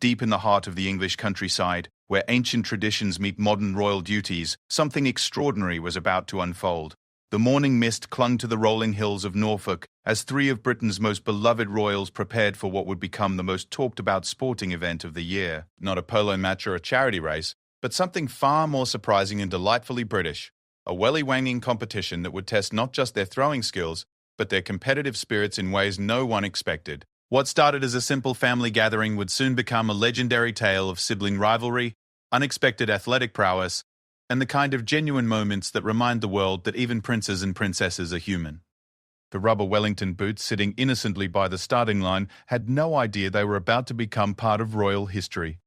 Deep in the heart of the English countryside, where ancient traditions meet modern royal duties, something extraordinary was about to unfold. The morning mist clung to the rolling hills of Norfolk as three of Britain's most beloved royals prepared for what would become the most talked-about sporting event of the year. Not a polo match or a charity race, but something far more surprising and delightfully British. A Welly Wanging competition that would test not just their throwing skills, but their competitive spirits in ways no one expected. What started as a simple family gathering would soon become a legendary tale of sibling rivalry, unexpected athletic prowess, and the kind of genuine moments that remind the world that even princes and princesses are human. The rubber Wellington boots sitting innocently by the starting line had no idea they were about to become part of royal history.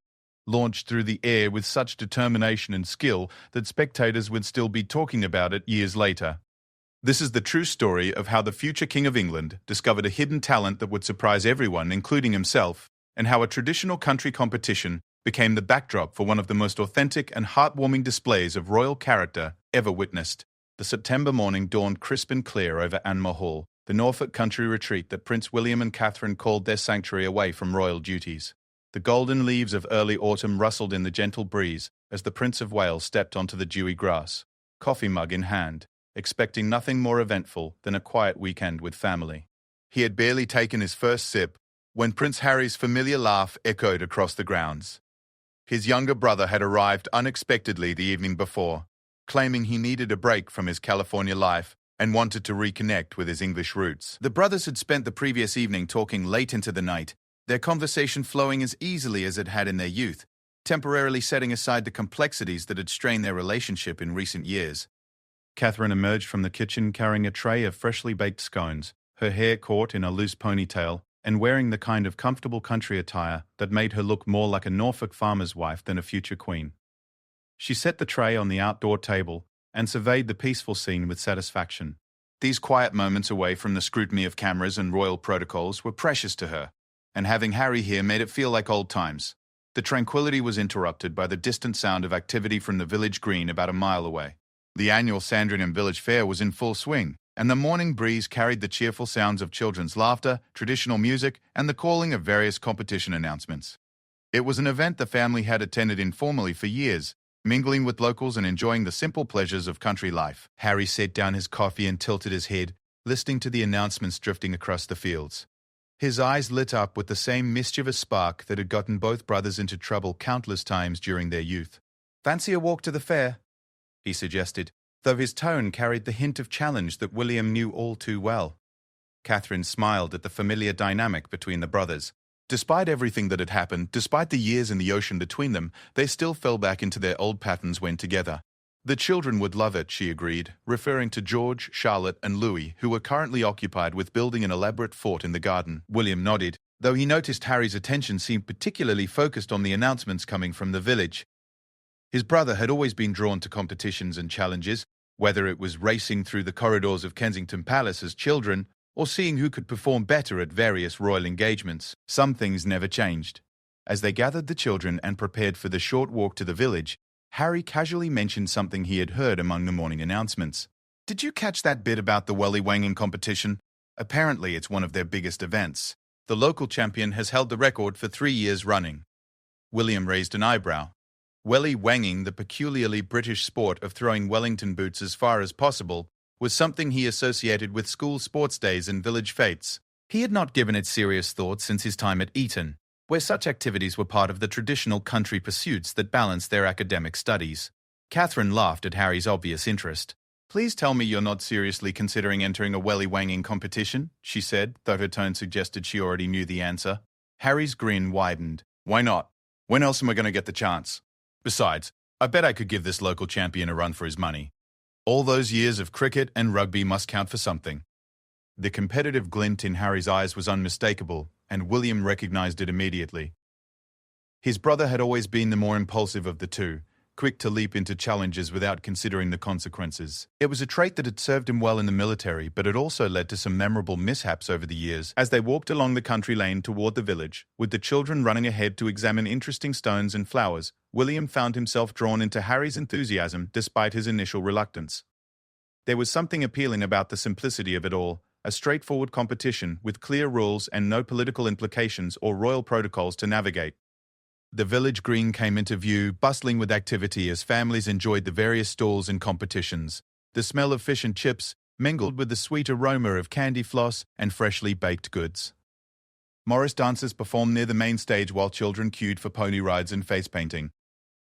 Launched through the air with such determination and skill that spectators would still be talking about it years later. This is the true story of how the future King of England discovered a hidden talent that would surprise everyone, including himself, and how a traditional country competition became the backdrop for one of the most authentic and heartwarming displays of royal character ever witnessed. The September morning dawned crisp and clear over Anmer Hall, the Norfolk country retreat that Prince William and Catherine called their sanctuary away from royal duties. The golden leaves of early autumn rustled in the gentle breeze as the Prince of Wales stepped onto the dewy grass, coffee mug in hand, expecting nothing more eventful than a quiet weekend with family. He had barely taken his first sip when Prince Harry's familiar laugh echoed across the grounds. His younger brother had arrived unexpectedly the evening before, claiming he needed a break from his California life and wanted to reconnect with his English roots. The brothers had spent the previous evening talking late into the night, their conversation flowing as easily as it had in their youth, temporarily setting aside the complexities that had strained their relationship in recent years. Catherine emerged from the kitchen carrying a tray of freshly baked scones, her hair caught in a loose ponytail, and wearing the kind of comfortable country attire that made her look more like a Norfolk farmer's wife than a future queen. She set the tray on the outdoor table and surveyed the peaceful scene with satisfaction. These quiet moments away from the scrutiny of cameras and royal protocols were precious to her, and having Harry here made it feel like old times. The tranquility was interrupted by the distant sound of activity from the village green about a mile away. The annual Sandringham Village Fair was in full swing, and the morning breeze carried the cheerful sounds of children's laughter, traditional music, and the calling of various competition announcements. It was an event the family had attended informally for years, mingling with locals and enjoying the simple pleasures of country life. Harry set down his coffee and tilted his head, listening to the announcements drifting across the fields. His eyes lit up with the same mischievous spark that had gotten both brothers into trouble countless times during their youth. "Fancy a walk to the fair?" he suggested, though his tone carried the hint of challenge that William knew all too well. Catherine smiled at the familiar dynamic between the brothers. Despite everything that had happened, despite the years in the ocean between them, they still fell back into their old patterns when together. The children would love it, she agreed, referring to George, Charlotte, and Louis, who were currently occupied with building an elaborate fort in the garden. William nodded, though he noticed Harry's attention seemed particularly focused on the announcements coming from the village. His brother had always been drawn to competitions and challenges, whether it was racing through the corridors of Kensington Palace as children, or seeing who could perform better at various royal engagements. Some things never changed. As they gathered the children and prepared for the short walk to the village, Harry casually mentioned something he had heard among the morning announcements. "Did you catch that bit about the Welly Wanging competition? Apparently it's one of their biggest events. The local champion has held the record for 3 years running." William raised an eyebrow. Welly Wanging, the peculiarly British sport of throwing Wellington boots as far as possible, was something he associated with school sports days and village fetes. He had not given it serious thought since his time at Eton, where such activities were part of the traditional country pursuits that balanced their academic studies. Catherine laughed at Harry's obvious interest. "Please tell me you're not seriously considering entering a Welly Wanging competition," she said, though her tone suggested she already knew the answer. Harry's grin widened. "Why not? When else am I going to get the chance? Besides, I bet I could give this local champion a run for his money. All those years of cricket and rugby must count for something." The competitive glint in Harry's eyes was unmistakable, and William recognized it immediately. His brother had always been the more impulsive of the two, quick to leap into challenges without considering the consequences. It was a trait that had served him well in the military, but it also led to some memorable mishaps over the years. As they walked along the country lane toward the village, with the children running ahead to examine interesting stones and flowers, William found himself drawn into Harry's enthusiasm despite his initial reluctance. There was something appealing about the simplicity of it all, a straightforward competition with clear rules and no political implications or royal protocols to navigate. The village green came into view, bustling with activity as families enjoyed the various stalls and competitions. The smell of fish and chips mingled with the sweet aroma of candy floss and freshly baked goods. Morris dancers performed near the main stage while children queued for pony rides and face painting.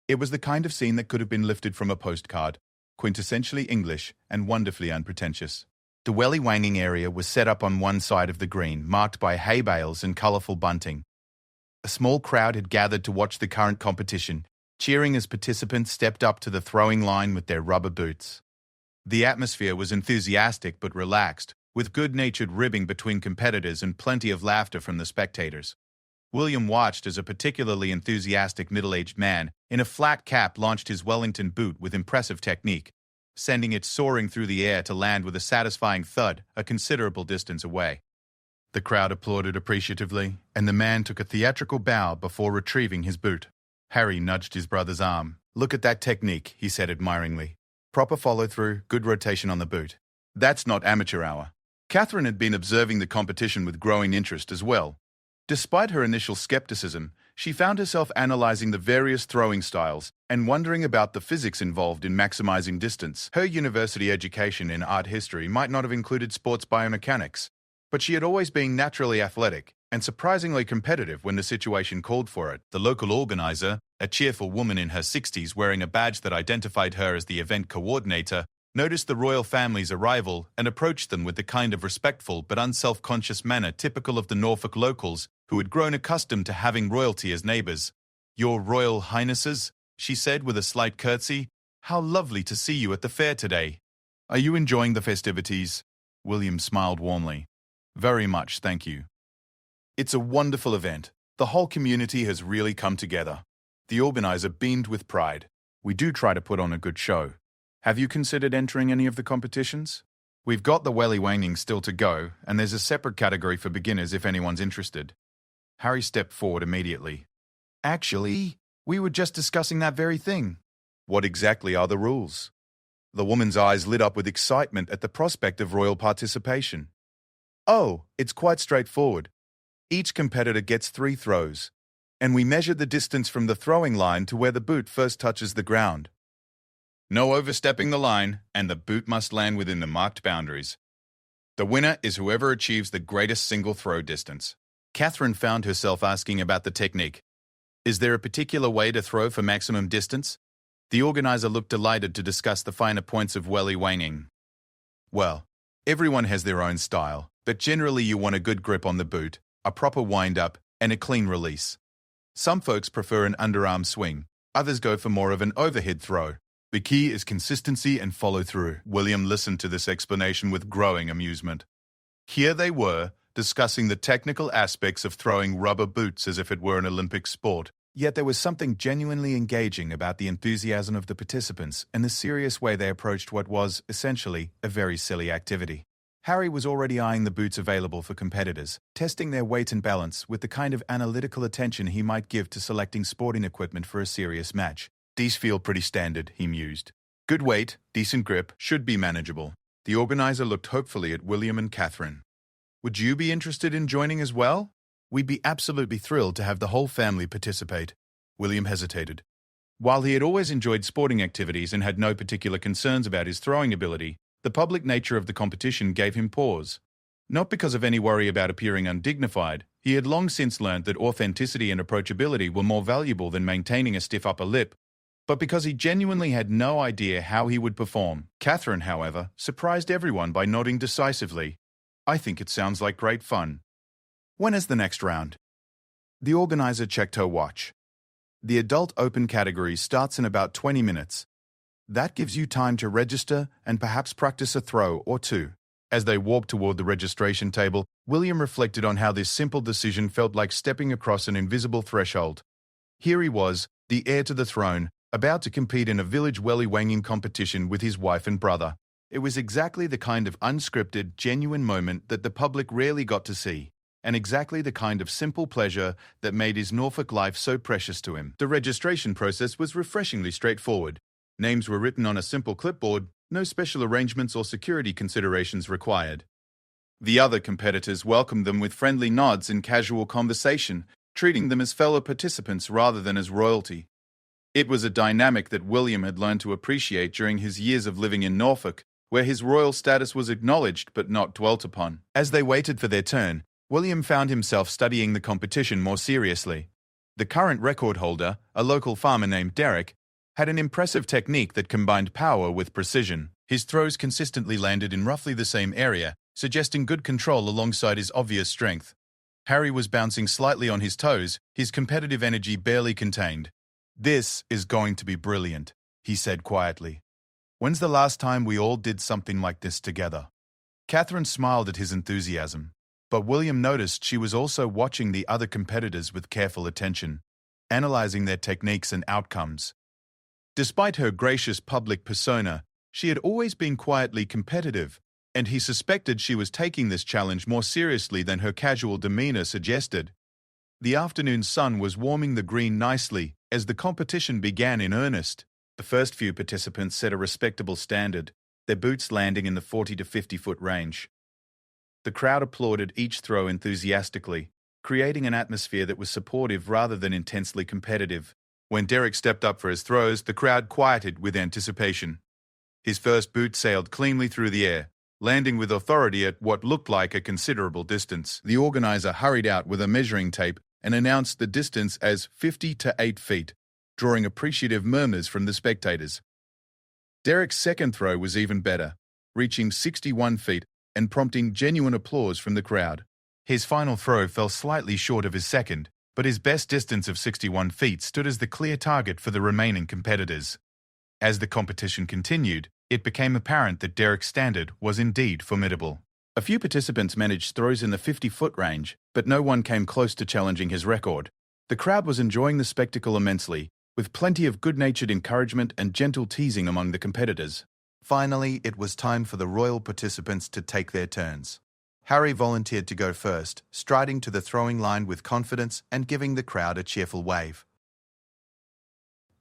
It was the kind of scene that could have been lifted from a postcard, quintessentially English and wonderfully unpretentious. The Welly Wanging area was set up on one side of the green, marked by hay bales and colourful bunting. A small crowd had gathered to watch the current competition, cheering as participants stepped up to the throwing line with their rubber boots. The atmosphere was enthusiastic but relaxed, with good-natured ribbing between competitors and plenty of laughter from the spectators. William watched as a particularly enthusiastic middle-aged man in a flat cap launched his Wellington boot with impressive technique, sending it soaring through the air to land with a satisfying thud a considerable distance away. The crowd applauded appreciatively, and the man took a theatrical bow before retrieving his boot. Harry nudged his brother's arm. "Look at that technique," he said admiringly. "Proper follow-through, good rotation on the boot. That's not amateur hour." Catherine had been observing the competition with growing interest as well. Despite her initial skepticism, she found herself analyzing the various throwing styles and wondering about the physics involved in maximizing distance. Her university education in art history might not have included sports biomechanics, but she had always been naturally athletic and surprisingly competitive when the situation called for it. The local organizer, a cheerful woman in her 60s wearing a badge that identified her as the event coordinator, noticed the royal family's arrival and approached them with the kind of respectful but unself-conscious manner typical of the Norfolk locals who had grown accustomed to having royalty as neighbors. "Your Royal Highnesses," she said with a slight curtsy, "how lovely to see you at the fair today. Are you enjoying the festivities?" William smiled warmly. "Very much, thank you. It's a wonderful event. The whole community has really come together." The organizer beamed with pride. "We do try to put on a good show. Have you considered entering any of the competitions? We've got the Welly Wanging still to go, and there's a separate category for beginners if anyone's interested." Harry stepped forward immediately. "Actually, we were just discussing that very thing." "What exactly are the rules?" The woman's eyes lit up with excitement at the prospect of royal participation. "Oh, it's quite straightforward. Each competitor gets 3 throws, and we measure the distance from the throwing line to where the boot first touches the ground. No overstepping the line, and the boot must land within the marked boundaries. The winner is whoever achieves the greatest single throw distance." Catherine found herself asking about the technique. "Is there a particular way to throw for maximum distance?" The organizer looked delighted to discuss the finer points of Welly Wanging. "Well, everyone has their own style, but generally you want a good grip on the boot, a proper wind-up, and a clean release. Some folks prefer an underarm swing, others go for more of an overhead throw. The key is consistency and follow-through." William listened to this explanation with growing amusement. Here they were, discussing the technical aspects of throwing rubber boots as if it were an Olympic sport. Yet there was something genuinely engaging about the enthusiasm of the participants and the serious way they approached what was, essentially, a very silly activity. Harry was already eyeing the boots available for competitors, testing their weight and balance with the kind of analytical attention he might give to selecting sporting equipment for a serious match. "These feel pretty standard," he mused. "Good weight, decent grip, should be manageable." The organizer looked hopefully at William and Catherine. "Would you be interested in joining as well?" "We'd be absolutely thrilled to have the whole family participate." William hesitated. While he had always enjoyed sporting activities and had no particular concerns about his throwing ability, the public nature of the competition gave him pause. Not because of any worry about appearing undignified, he had long since learned that authenticity and approachability were more valuable than maintaining a stiff upper lip, but because he genuinely had no idea how he would perform. Catherine, however, surprised everyone by nodding decisively. "I think it sounds like great fun. When is the next round?" The organizer checked her watch. "The adult open category starts in about 20 minutes. That gives you time to register and perhaps practice a throw or 2. As they walked toward the registration table, William reflected on how this simple decision felt like stepping across an invisible threshold. Here he was, the heir to the throne, about to compete in a village Welly Wanging competition with his wife and brother. It was exactly the kind of unscripted, genuine moment that the public rarely got to see, and exactly the kind of simple pleasure that made his Norfolk life so precious to him. The registration process was refreshingly straightforward. Names were written on a simple clipboard, no special arrangements or security considerations required. The other competitors welcomed them with friendly nods and casual conversation, treating them as fellow participants rather than as royalty. It was a dynamic that William had learned to appreciate during his years of living in Norfolk, where his royal status was acknowledged but not dwelt upon. As they waited for their turn, William found himself studying the competition more seriously. The current record holder, a local farmer named Derek, had an impressive technique that combined power with precision. His throws consistently landed in roughly the same area, suggesting good control alongside his obvious strength. Harry was bouncing slightly on his toes, his competitive energy barely contained. "This is going to be brilliant," he said quietly. "When's the last time we all did something like this together?" Catherine smiled at his enthusiasm, but William noticed she was also watching the other competitors with careful attention, analyzing their techniques and outcomes. Despite her gracious public persona, she had always been quietly competitive, and he suspected she was taking this challenge more seriously than her casual demeanor suggested. The afternoon sun was warming the green nicely as the competition began in earnest. The first few participants set a respectable standard, their boots landing in the 40 to 50-foot range. The crowd applauded each throw enthusiastically, creating an atmosphere that was supportive rather than intensely competitive. When Derek stepped up for his throws, the crowd quieted with anticipation. His first boot sailed cleanly through the air, landing with authority at what looked like a considerable distance. The organizer hurried out with a measuring tape and announced the distance as 50 to 8 feet, drawing appreciative murmurs from the spectators. Derek's second throw was even better, reaching 61 feet and prompting genuine applause from the crowd. His final throw fell slightly short of his second, but his best distance of 61 feet stood as the clear target for the remaining competitors. As the competition continued, it became apparent that Derek's standard was indeed formidable. A few participants managed throws in the 50-foot range, but no one came close to challenging his record. The crowd was enjoying the spectacle immensely, with plenty of good-natured encouragement and gentle teasing among the competitors. Finally, it was time for the royal participants to take their turns. Harry volunteered to go first, striding to the throwing line with confidence and giving the crowd a cheerful wave.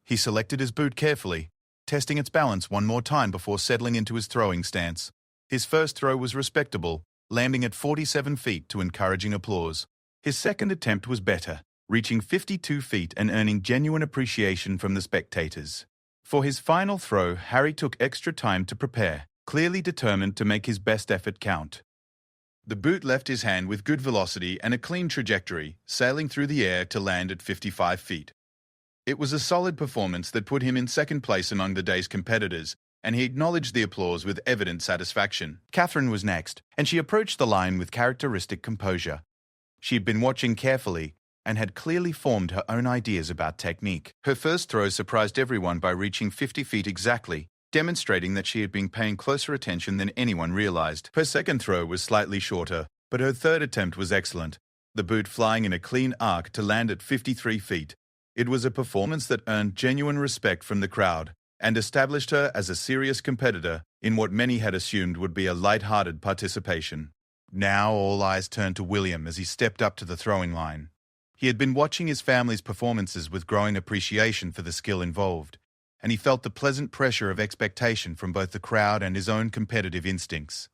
He selected his boot carefully, testing its balance one more time before settling into his throwing stance. His first throw was respectable, landing at 47 feet to encouraging applause. His second attempt was better, reaching 52 feet and earning genuine appreciation from the spectators. For his final throw, Harry took extra time to prepare, clearly determined to make his best effort count. The boot left his hand with good velocity and a clean trajectory, sailing through the air to land at 55 feet. It was a solid performance that put him in second place among the day's competitors, and he acknowledged the applause with evident satisfaction. Catherine was next, and she approached the line with characteristic composure. She had been watching carefully and had clearly formed her own ideas about technique. Her first throw surprised everyone by reaching 50 feet exactly, demonstrating that she had been paying closer attention than anyone realized. Her second throw was slightly shorter, but her third attempt was excellent, the boot flying in a clean arc to land at 53 feet. It was a performance that earned genuine respect from the crowd and established her as a serious competitor in what many had assumed would be a light-hearted participation. Now all eyes turned to William as he stepped up to the throwing line. He had been watching his family's performances with growing appreciation for the skill involved, and he felt the pleasant pressure of expectation from both the crowd and his own competitive instincts.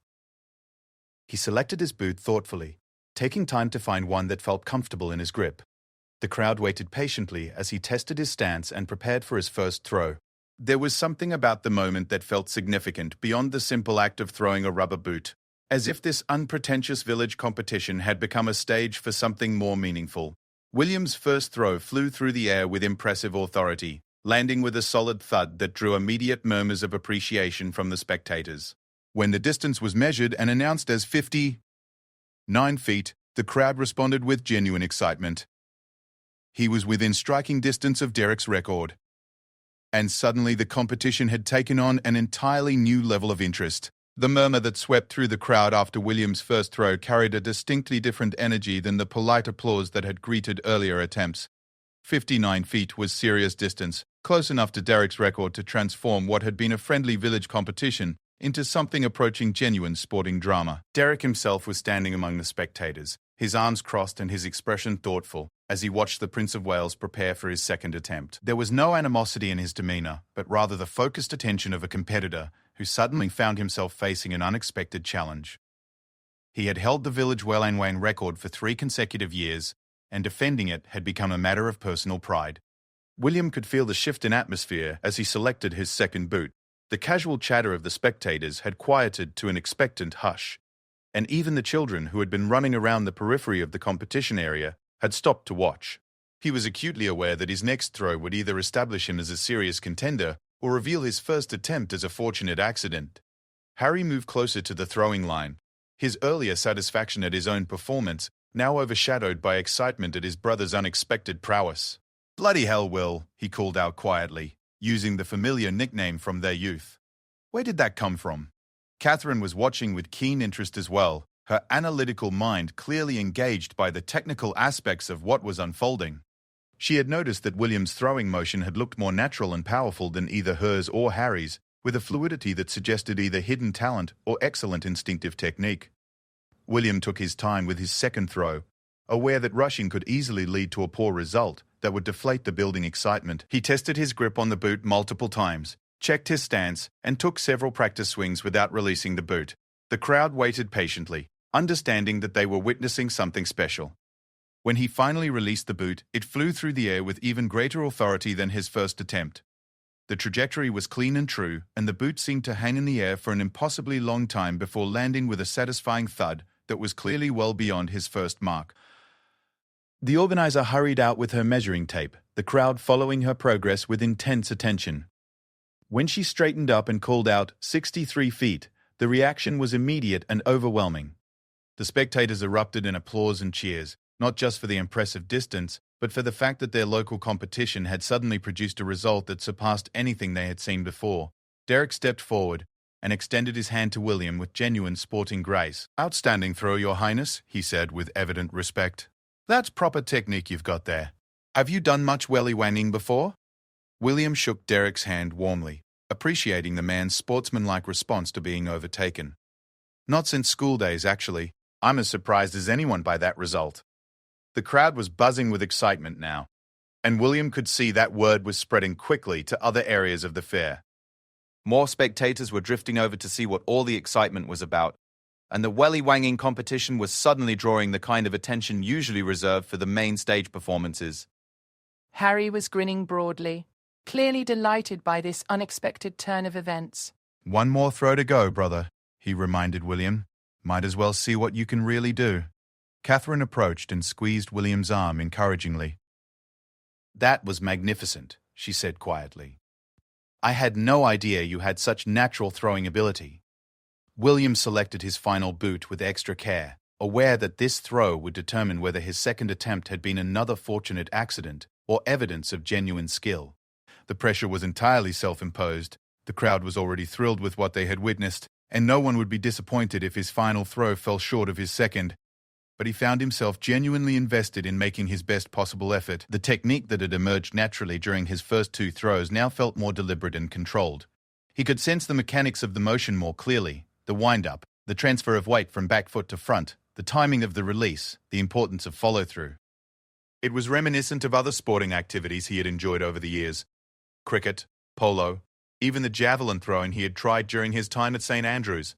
He selected his boot thoughtfully, taking time to find one that felt comfortable in his grip. The crowd waited patiently as he tested his stance and prepared for his first throw. There was something about the moment that felt significant beyond the simple act of throwing a rubber boot, as if this unpretentious village competition had become a stage for something more meaningful. William's first throw flew through the air with impressive authority, landing with a solid thud that drew immediate murmurs of appreciation from the spectators. When the distance was measured and announced as 59 feet, the crowd responded with genuine excitement. He was within striking distance of Derek's record. And suddenly the competition had taken on an entirely new level of interest. The murmur that swept through the crowd after William's first throw carried a distinctly different energy than the polite applause that had greeted earlier attempts. 59 feet was serious distance, close enough to Derek's record to transform what had been a friendly village competition into something approaching genuine sporting drama. Derek himself was standing among the spectators, his arms crossed and his expression thoughtful, as he watched the Prince of Wales prepare for his second attempt. There was no animosity in his demeanor, but rather the focused attention of a competitor who suddenly found himself facing an unexpected challenge. He had held the village Welly Wanging record for 3 consecutive years, and defending it had become a matter of personal pride. William could feel the shift in atmosphere as he selected his second boot. The casual chatter of the spectators had quieted to an expectant hush, and even the children who had been running around the periphery of the competition area had stopped to watch. He was acutely aware that his next throw would either establish him as a serious contender or reveal his first attempt as a fortunate accident. Harry moved closer to the throwing line, his earlier satisfaction at his own performance now overshadowed by excitement at his brother's unexpected prowess. "Bloody hell, Will," he called out quietly, using the familiar nickname from their youth. "Where did that come from?" Catherine was watching with keen interest as well, her analytical mind clearly engaged by the technical aspects of what was unfolding. She had noticed that William's throwing motion had looked more natural and powerful than either hers or Harry's, with a fluidity that suggested either hidden talent or excellent instinctive technique. William took his time with his second throw, aware that rushing could easily lead to a poor result that would deflate the building excitement. He tested his grip on the boot multiple times, checked his stance, and took several practice swings without releasing the boot. The crowd waited patiently, understanding that they were witnessing something special. When he finally released the boot, it flew through the air with even greater authority than his first attempt. The trajectory was clean and true, and the boot seemed to hang in the air for an impossibly long time before landing with a satisfying thud that was clearly well beyond his first mark. The organizer hurried out with her measuring tape, the crowd following her progress with intense attention. When she straightened up and called out 63 feet, the reaction was immediate and overwhelming. The spectators erupted in applause and cheers, not just for the impressive distance, but for the fact that their local competition had suddenly produced a result that surpassed anything they had seen before. Derek stepped forward and extended his hand to William with genuine sporting grace. "Outstanding throw, Your Highness," he said with evident respect. "That's proper technique you've got there. Have you done much welly wanging before?" William shook Derek's hand warmly, appreciating the man's sportsmanlike response to being overtaken. "Not since school days, actually. I'm as surprised as anyone by that result." The crowd was buzzing with excitement now, and William could see that word was spreading quickly to other areas of the fair. More spectators were drifting over to see what all the excitement was about, and the welly wanging competition was suddenly drawing the kind of attention usually reserved for the main stage performances. Harry was grinning broadly, clearly delighted by this unexpected turn of events. "One more throw to go, brother," he reminded William. "Might as well see what you can really do." Catherine approached and squeezed William's arm encouragingly. "That was magnificent," she said quietly. "I had no idea you had such natural throwing ability." William selected his final boot with extra care, aware that this throw would determine whether his second attempt had been another fortunate accident or evidence of genuine skill. The pressure was entirely self-imposed. The crowd was already thrilled with what they had witnessed, and no one would be disappointed if his final throw fell short of his second. But he found himself genuinely invested in making his best possible effort. The technique that had emerged naturally during his first two throws now felt more deliberate and controlled. He could sense the mechanics of the motion more clearly, the wind-up, the transfer of weight from back foot to front, the timing of the release, the importance of follow-through. It was reminiscent of other sporting activities he had enjoyed over the years. Cricket, polo, even the javelin throwing he had tried during his time at St. Andrews.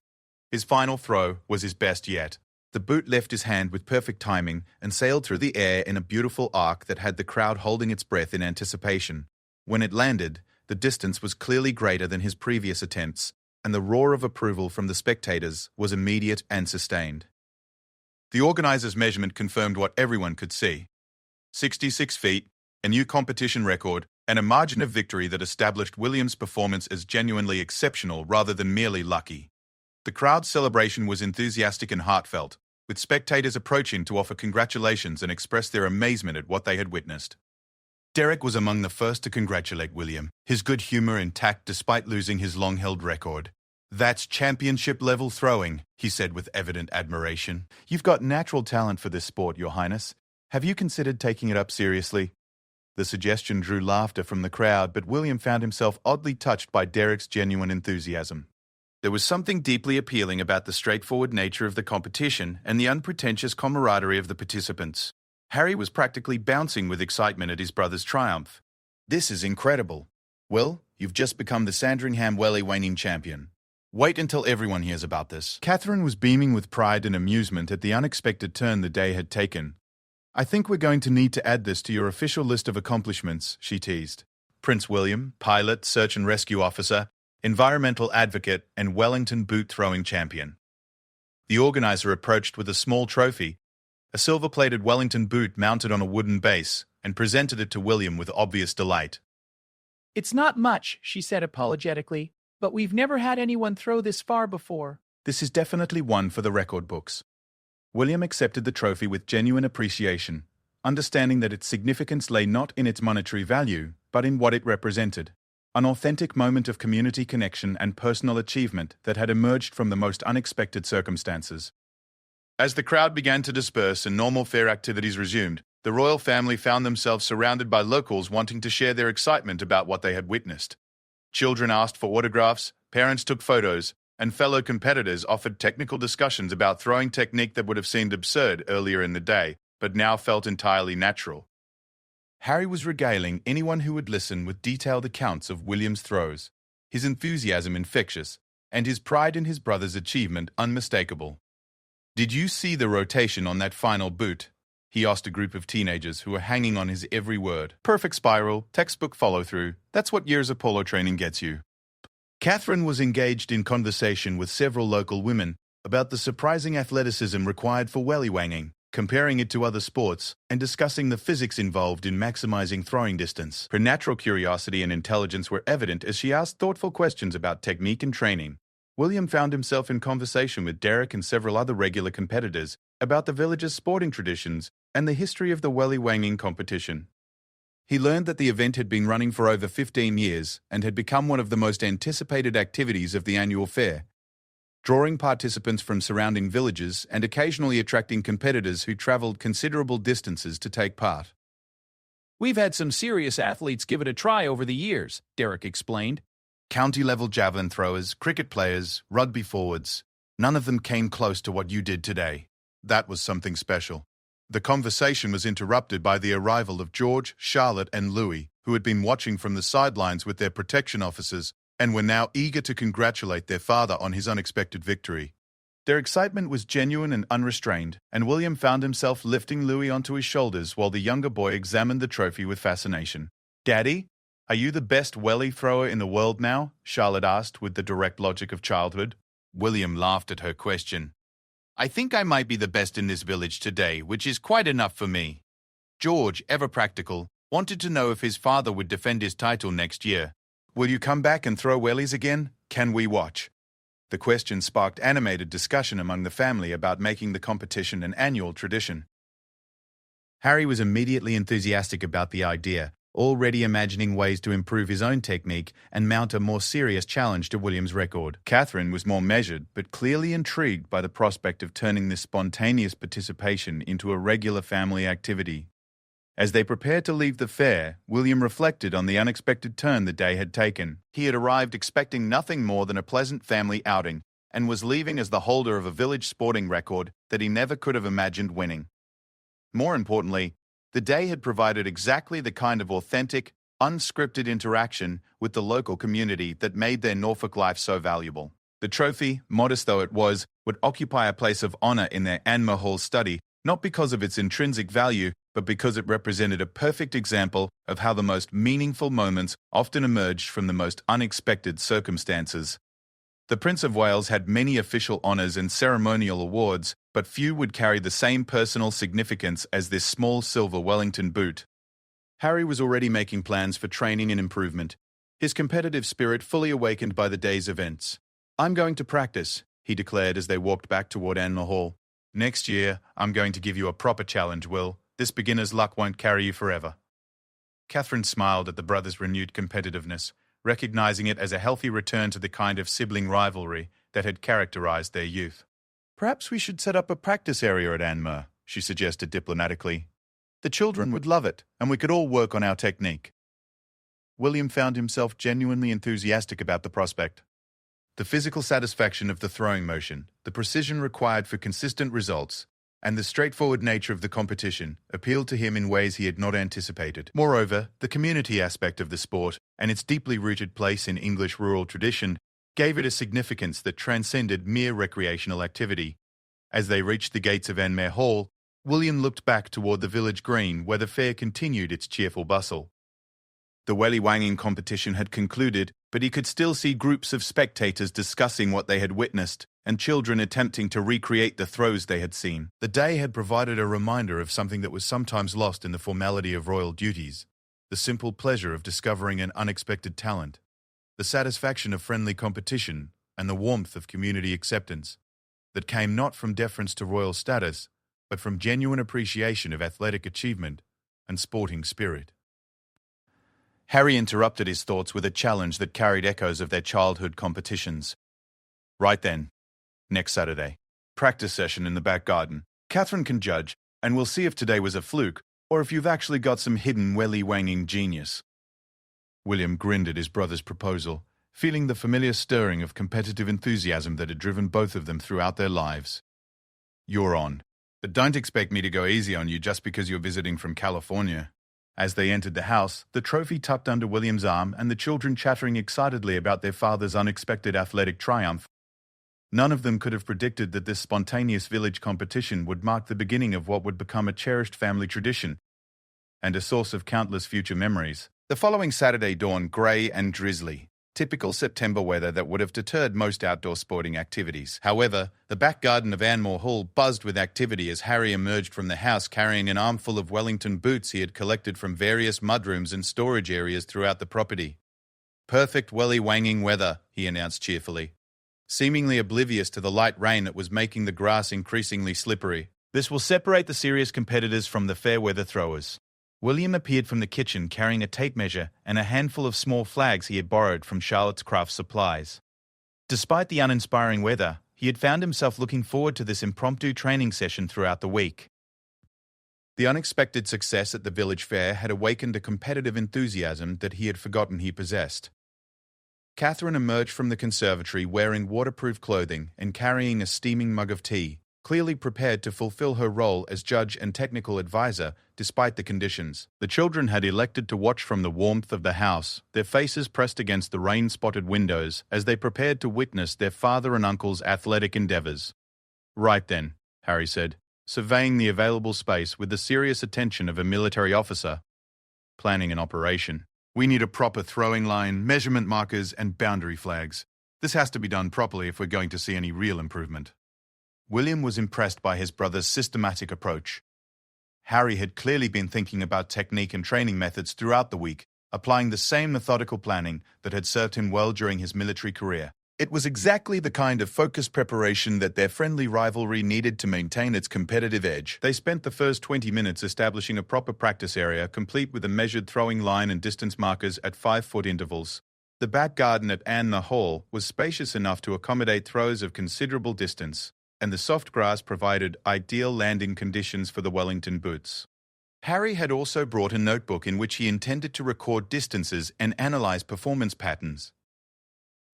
His final throw was his best yet. The boot left his hand with perfect timing and sailed through the air in a beautiful arc that had the crowd holding its breath in anticipation. When it landed, the distance was clearly greater than his previous attempts, and the roar of approval from the spectators was immediate and sustained. The organizer's measurement confirmed what everyone could see. 66 feet, a new competition record, and a margin of victory that established Williams' performance as genuinely exceptional rather than merely lucky. The crowd's celebration was enthusiastic and heartfelt, with spectators approaching to offer congratulations and express their amazement at what they had witnessed. Derek was among the first to congratulate William, his good humor intact despite losing his long-held record. "That's championship-level throwing," he said with evident admiration. "You've got natural talent for this sport, Your Highness. Have you considered taking it up seriously?" The suggestion drew laughter from the crowd, but William found himself oddly touched by Derek's genuine enthusiasm. There was something deeply appealing about the straightforward nature of the competition and the unpretentious camaraderie of the participants. Harry was practically bouncing with excitement at his brother's triumph. "This is incredible. Will, you've just become the Sandringham Welly Wanging champion. Wait until everyone hears about this." Catherine was beaming with pride and amusement at the unexpected turn the day had taken. I think we're going to need to add this to your official list of accomplishments, she teased. Prince William, pilot, search and rescue officer, environmental advocate, and Wellington boot throwing champion. The organizer approached with a small trophy, a silver-plated Wellington boot mounted on a wooden base, and presented it to William with obvious delight. It's not much, she said apologetically, but we've never had anyone throw this far before. This is definitely one for the record books. William accepted the trophy with genuine appreciation, understanding that its significance lay not in its monetary value, but in what it represented. An authentic moment of community connection and personal achievement that had emerged from the most unexpected circumstances. As the crowd began to disperse and normal fair activities resumed, the royal family found themselves surrounded by locals wanting to share their excitement about what they had witnessed. Children asked for autographs, parents took photos, and fellow competitors offered technical discussions about throwing technique that would have seemed absurd earlier in the day, but now felt entirely natural. Harry was regaling anyone who would listen with detailed accounts of William's throws, his enthusiasm infectious, and his pride in his brother's achievement unmistakable. "Did you see the rotation on that final boot?" he asked a group of teenagers who were hanging on his every word. "Perfect spiral, textbook follow-through. That's what years of polo training gets you." Catherine was engaged in conversation with several local women about the surprising athleticism required for Welly Wanging, comparing it to other sports, and discussing the physics involved in maximizing throwing distance. Her natural curiosity and intelligence were evident as she asked thoughtful questions about technique and training. William found himself in conversation with Derek and several other regular competitors about the village's sporting traditions and the history of the Welly Wanging competition. He learned that the event had been running for over 15 years and had become one of the most anticipated activities of the annual fair, drawing participants from surrounding villages and occasionally attracting competitors who traveled considerable distances to take part. "We've had some serious athletes give it a try over the years," Derek explained. "County-level javelin throwers, cricket players, rugby forwards. None of them came close to what you did today. That was something special." The conversation was interrupted by the arrival of George, Charlotte, and Louis, who had been watching from the sidelines with their protection officers and were now eager to congratulate their father on his unexpected victory. Their excitement was genuine and unrestrained, and William found himself lifting Louis onto his shoulders while the younger boy examined the trophy with fascination. "Daddy, are you the best welly thrower in the world now?" Charlotte asked with the direct logic of childhood. William laughed at her question. "I think I might be the best in this village today, which is quite enough for me." George, ever practical, wanted to know if his father would defend his title next year. "Will you come back and throw wellies again? Can we watch?" The question sparked animated discussion among the family about making the competition an annual tradition. Harry was immediately enthusiastic about the idea, already imagining ways to improve his own technique and mount a more serious challenge to William's record. Catherine was more measured, but clearly intrigued by the prospect of turning this spontaneous participation into a regular family activity. As they prepared to leave the fair, William reflected on the unexpected turn the day had taken. He had arrived expecting nothing more than a pleasant family outing, and was leaving as the holder of a village sporting record that he never could have imagined winning. More importantly, the day had provided exactly the kind of authentic, unscripted interaction with the local community that made their Norfolk life so valuable. The trophy, modest though it was, would occupy a place of honor in their Anmer Hall study, not because of its intrinsic value, but because it represented a perfect example of how the most meaningful moments often emerged from the most unexpected circumstances. The Prince of Wales had many official honors and ceremonial awards, but few would carry the same personal significance as this small silver Wellington boot. Harry was already making plans for training and improvement, his competitive spirit fully awakened by the day's events. "I'm going to practice," he declared as they walked back toward Anmer Hall. "Next year, I'm going to give you a proper challenge, Will. This beginner's luck won't carry you forever." Catherine smiled at the brothers' renewed competitiveness, recognizing it as a healthy return to the kind of sibling rivalry that had characterized their youth. "Perhaps we should set up a practice area at Anmer," she suggested diplomatically. "The children would love it, and we could all work on our technique." William found himself genuinely enthusiastic about the prospect. The physical satisfaction of the throwing motion, the precision required for consistent results, and the straightforward nature of the competition appealed to him in ways he had not anticipated. Moreover, the community aspect of the sport and its deeply rooted place in English rural tradition gave it a significance that transcended mere recreational activity. As they reached the gates of Anmer Hall, William looked back toward the village green where the fair continued its cheerful bustle. The Welly Wanging competition had concluded, but he could still see groups of spectators discussing what they had witnessed and children attempting to recreate the throws they had seen. The day had provided a reminder of something that was sometimes lost in the formality of royal duties, the simple pleasure of discovering an unexpected talent, the satisfaction of friendly competition, and the warmth of community acceptance that came not from deference to royal status, but from genuine appreciation of athletic achievement and sporting spirit. Harry interrupted his thoughts with a challenge that carried echoes of their childhood competitions. Right then, next Saturday, practice session in the back garden. Catherine can judge, and we'll see if today was a fluke or if you've actually got some hidden Welly Wanging genius. William grinned at his brother's proposal, feeling the familiar stirring of competitive enthusiasm that had driven both of them throughout their lives. You're on. But don't expect me to go easy on you just because you're visiting from California. As they entered the house, the trophy tucked under William's arm and the children chattering excitedly about their father's unexpected athletic triumph. None of them could have predicted that this spontaneous village competition would mark the beginning of what would become a cherished family tradition and a source of countless future memories. The following Saturday dawned grey and drizzly, typical September weather that would have deterred most outdoor sporting activities. However, the back garden of Anmore Hall buzzed with activity as Harry emerged from the house carrying an armful of Wellington boots he had collected from various mudrooms and storage areas throughout the property. Perfect Welly Wanging weather, he announced cheerfully, seemingly oblivious to the light rain that was making the grass increasingly slippery. This will separate the serious competitors from the fair-weather throwers. William appeared from the kitchen carrying a tape measure and a handful of small flags he had borrowed from Charlotte's Craft Supplies. Despite the uninspiring weather, he had found himself looking forward to this impromptu training session throughout the week. The unexpected success at the village fair had awakened a competitive enthusiasm that he had forgotten he possessed. Catherine emerged from the conservatory wearing waterproof clothing and carrying a steaming mug of tea, clearly prepared to fulfill her role as judge and technical advisor despite the conditions. The children had elected to watch from the warmth of the house, their faces pressed against the rain-spotted windows as they prepared to witness their father and uncle's athletic endeavors. Right then, Harry said, surveying the available space with the serious attention of a military officer planning an operation. We need a proper throwing line, measurement markers, and boundary flags. This has to be done properly if we're going to see any real improvement. William was impressed by his brother's systematic approach. Harry had clearly been thinking about technique and training methods throughout the week, applying the same methodical planning that had served him well during his military career. It was exactly the kind of focused preparation that their friendly rivalry needed to maintain its competitive edge. They spent the first 20 minutes establishing a proper practice area, complete with a measured throwing line and distance markers at 5-foot intervals. The back garden at Anmore Hall was spacious enough to accommodate throws of considerable distance, and the soft grass provided ideal landing conditions for the Wellington boots. Harry had also brought a notebook in which he intended to record distances and analyze performance patterns.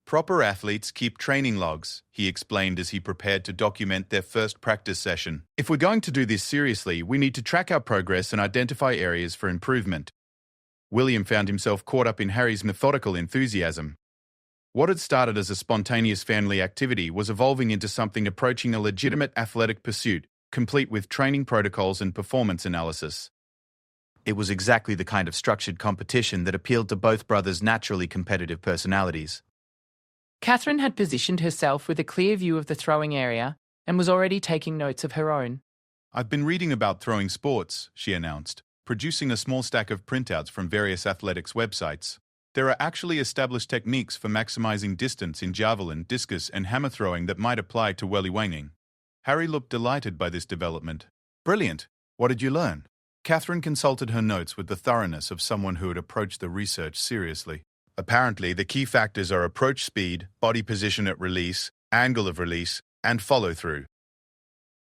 Proper athletes keep training logs, he explained as he prepared to document their first practice session. If we're going to do this seriously, we need to track our progress and identify areas for improvement. William found himself caught up in Harry's methodical enthusiasm. What had started as a spontaneous family activity was evolving into something approaching a legitimate athletic pursuit, complete with training protocols and performance analysis. It was exactly the kind of structured competition that appealed to both brothers' naturally competitive personalities. Catherine had positioned herself with a clear view of the throwing area and was already taking notes of her own. I've been reading about throwing sports, she announced, producing a small stack of printouts from various athletics websites. There are actually established techniques for maximizing distance in javelin, discus, and hammer throwing that might apply to Welly Wanging. Harry looked delighted by this development. Brilliant! What did you learn? Catherine consulted her notes with the thoroughness of someone who had approached the research seriously. Apparently, the key factors are approach speed, body position at release, angle of release, and follow-through.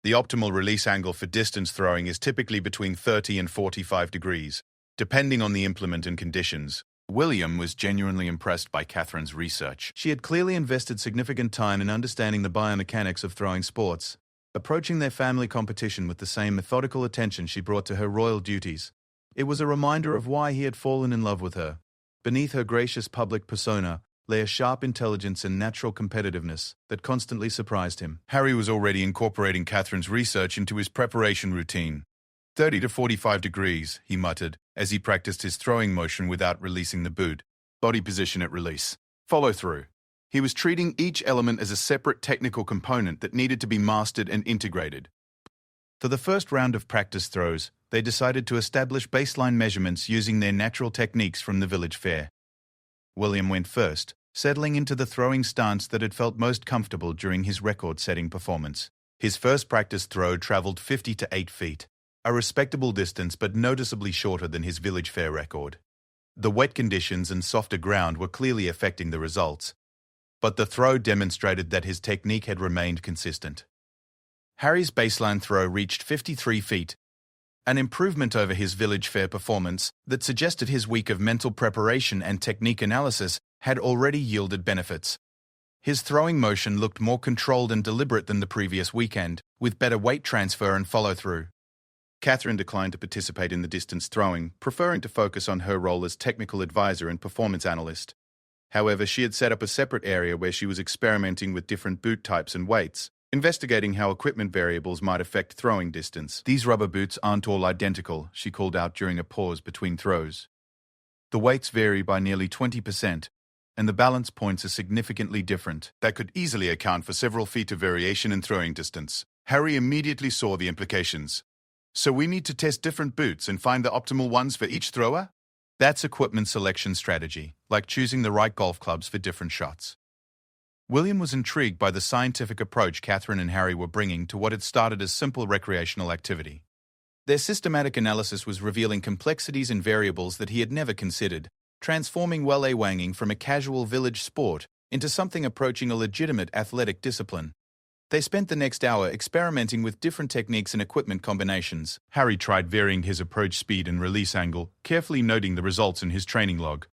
The optimal release angle for distance throwing is typically between 30 and 45 degrees, depending on the implement and conditions. William was genuinely impressed by Catherine's research. She had clearly invested significant time in understanding the biomechanics of throwing sports, approaching their family competition with the same methodical attention she brought to her royal duties. It was a reminder of why he had fallen in love with her. Beneath her gracious public persona lay a sharp intelligence and natural competitiveness that constantly surprised him. Harry was already incorporating Catherine's research into his preparation routine. 30 to 45 degrees, he muttered, as he practiced his throwing motion without releasing the boot. Body position at release. Follow through. He was treating each element as a separate technical component that needed to be mastered and integrated. For the first round of practice throws, they decided to establish baseline measurements using their natural techniques from the village fair. William went first, settling into the throwing stance that had felt most comfortable during his record-setting performance. His first practice throw traveled 50 to 8 feet, a respectable distance but noticeably shorter than his village fair record. The wet conditions and softer ground were clearly affecting the results, but the throw demonstrated that his technique had remained consistent. Harry's baseline throw reached 53 feet, an improvement over his village fair performance that suggested his week of mental preparation and technique analysis had already yielded benefits. His throwing motion looked more controlled and deliberate than the previous weekend, with better weight transfer and follow-through. Catherine declined to participate in the distance throwing, preferring to focus on her role as technical advisor and performance analyst. However, she had set up a separate area where she was experimenting with different boot types and weights, investigating how equipment variables might affect throwing distance. "These rubber boots aren't all identical," she called out during a pause between throws. "The weights vary by nearly 20%, and the balance points are significantly different. That could easily account for several feet of variation in throwing distance." Harry immediately saw the implications. "So we need to test different boots and find the optimal ones for each thrower?" That's equipment selection strategy, like choosing the right golf clubs for different shots. William was intrigued by the scientific approach Catherine and Harry were bringing to what had started as simple recreational activity. Their systematic analysis was revealing complexities and variables that he had never considered, transforming Welly Wanging from a casual village sport into something approaching a legitimate athletic discipline. They spent the next hour experimenting with different techniques and equipment combinations. Harry tried varying his approach speed and release angle, carefully noting the results in his training log.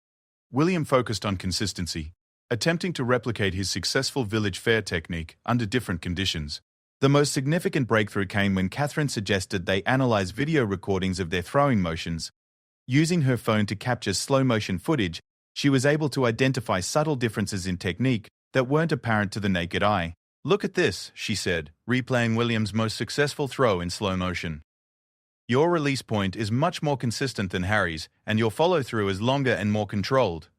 William focused on consistency, attempting to replicate his successful village fair technique under different conditions. The most significant breakthrough came when Catherine suggested they analyze video recordings of their throwing motions. Using her phone to capture slow-motion footage, she was able to identify subtle differences in technique that weren't apparent to the naked eye. "Look at this," she said, replaying William's most successful throw in slow motion. "Your release point is much more consistent than Harry's, and your follow-through is longer and more controlled.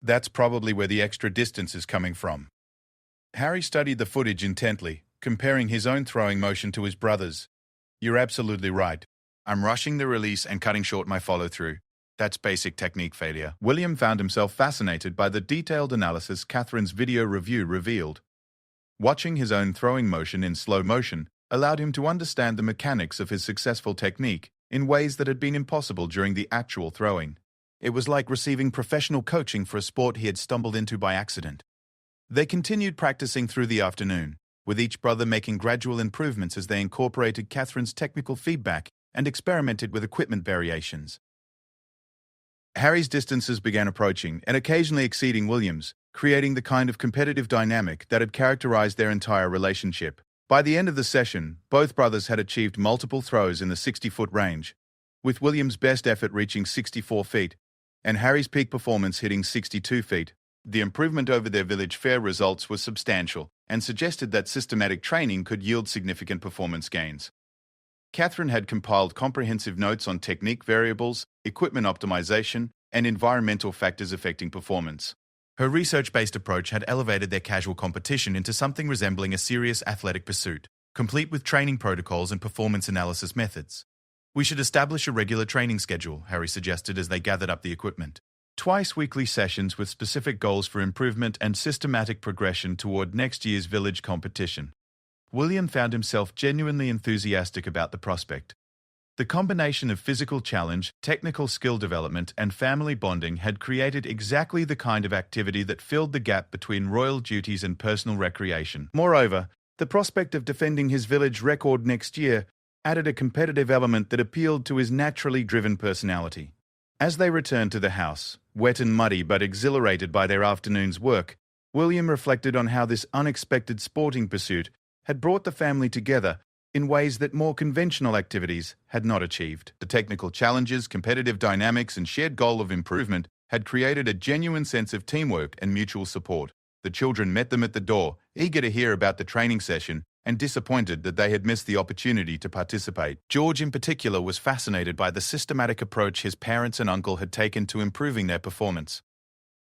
That's probably where the extra distance is coming from." Harry studied the footage intently, comparing his own throwing motion to his brother's. "You're absolutely right. I'm rushing the release and cutting short my follow-through. That's basic technique failure." William found himself fascinated by the detailed analysis Catherine's video review revealed. Watching his own throwing motion in slow motion allowed him to understand the mechanics of his successful technique in ways that had been impossible during the actual throwing. It was like receiving professional coaching for a sport he had stumbled into by accident. They continued practicing through the afternoon, with each brother making gradual improvements as they incorporated Catherine's technical feedback and experimented with equipment variations. Harry's distances began approaching and occasionally exceeding William's, creating the kind of competitive dynamic that had characterized their entire relationship. By the end of the session, both brothers had achieved multiple throws in the 60-foot range, with William's best effort reaching 64 feet and Harry's peak performance hitting 62 feet. The improvement over their village fair results was substantial and suggested that systematic training could yield significant performance gains. Catherine had compiled comprehensive notes on technique variables, equipment optimization, and environmental factors affecting performance. Her research-based approach had elevated their casual competition into something resembling a serious athletic pursuit, complete with training protocols and performance analysis methods. "We should establish a regular training schedule," Harry suggested as they gathered up the equipment. Twice-weekly sessions with specific goals for improvement and systematic progression toward next year's village competition. William found himself genuinely enthusiastic about the prospect. The combination of physical challenge, technical skill development, and family bonding had created exactly the kind of activity that filled the gap between royal duties and personal recreation. Moreover, the prospect of defending his village record next year added a competitive element that appealed to his naturally driven personality. As they returned to the house, wet and muddy but exhilarated by their afternoon's work, William reflected on how this unexpected sporting pursuit had brought the family together in ways that more conventional activities had not achieved. The technical challenges, competitive dynamics, and shared goal of improvement had created a genuine sense of teamwork and mutual support. The children met them at the door, eager to hear about the training session and disappointed that they had missed the opportunity to participate. George in particular was fascinated by the systematic approach his parents and uncle had taken to improving their performance.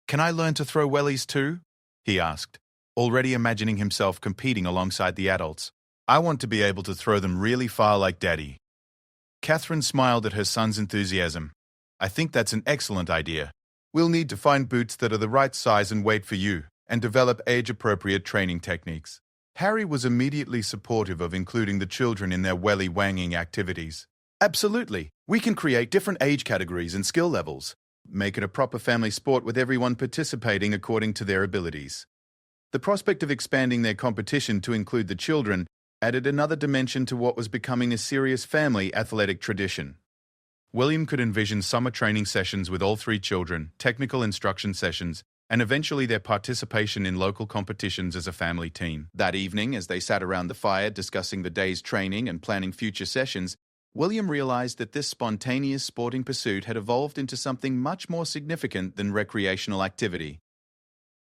"Can I learn to throw wellies too?" he asked, already imagining himself competing alongside the adults. "I want to be able to throw them really far like Daddy." Catherine smiled at her son's enthusiasm. "I think that's an excellent idea. We'll need to find boots that are the right size and weight for you, and develop age-appropriate training techniques." Harry was immediately supportive of including the children in their Welly Wanging activities. "Absolutely. We can create different age categories and skill levels. Make it a proper family sport with everyone participating according to their abilities." The prospect of expanding their competition to include the children added another dimension to what was becoming a serious family athletic tradition. William could envision summer training sessions with all three children, technical instruction sessions, and eventually their participation in local competitions as a family team. That evening, as they sat around the fire discussing the day's training and planning future sessions, William realized that this spontaneous sporting pursuit had evolved into something much more significant than recreational activity.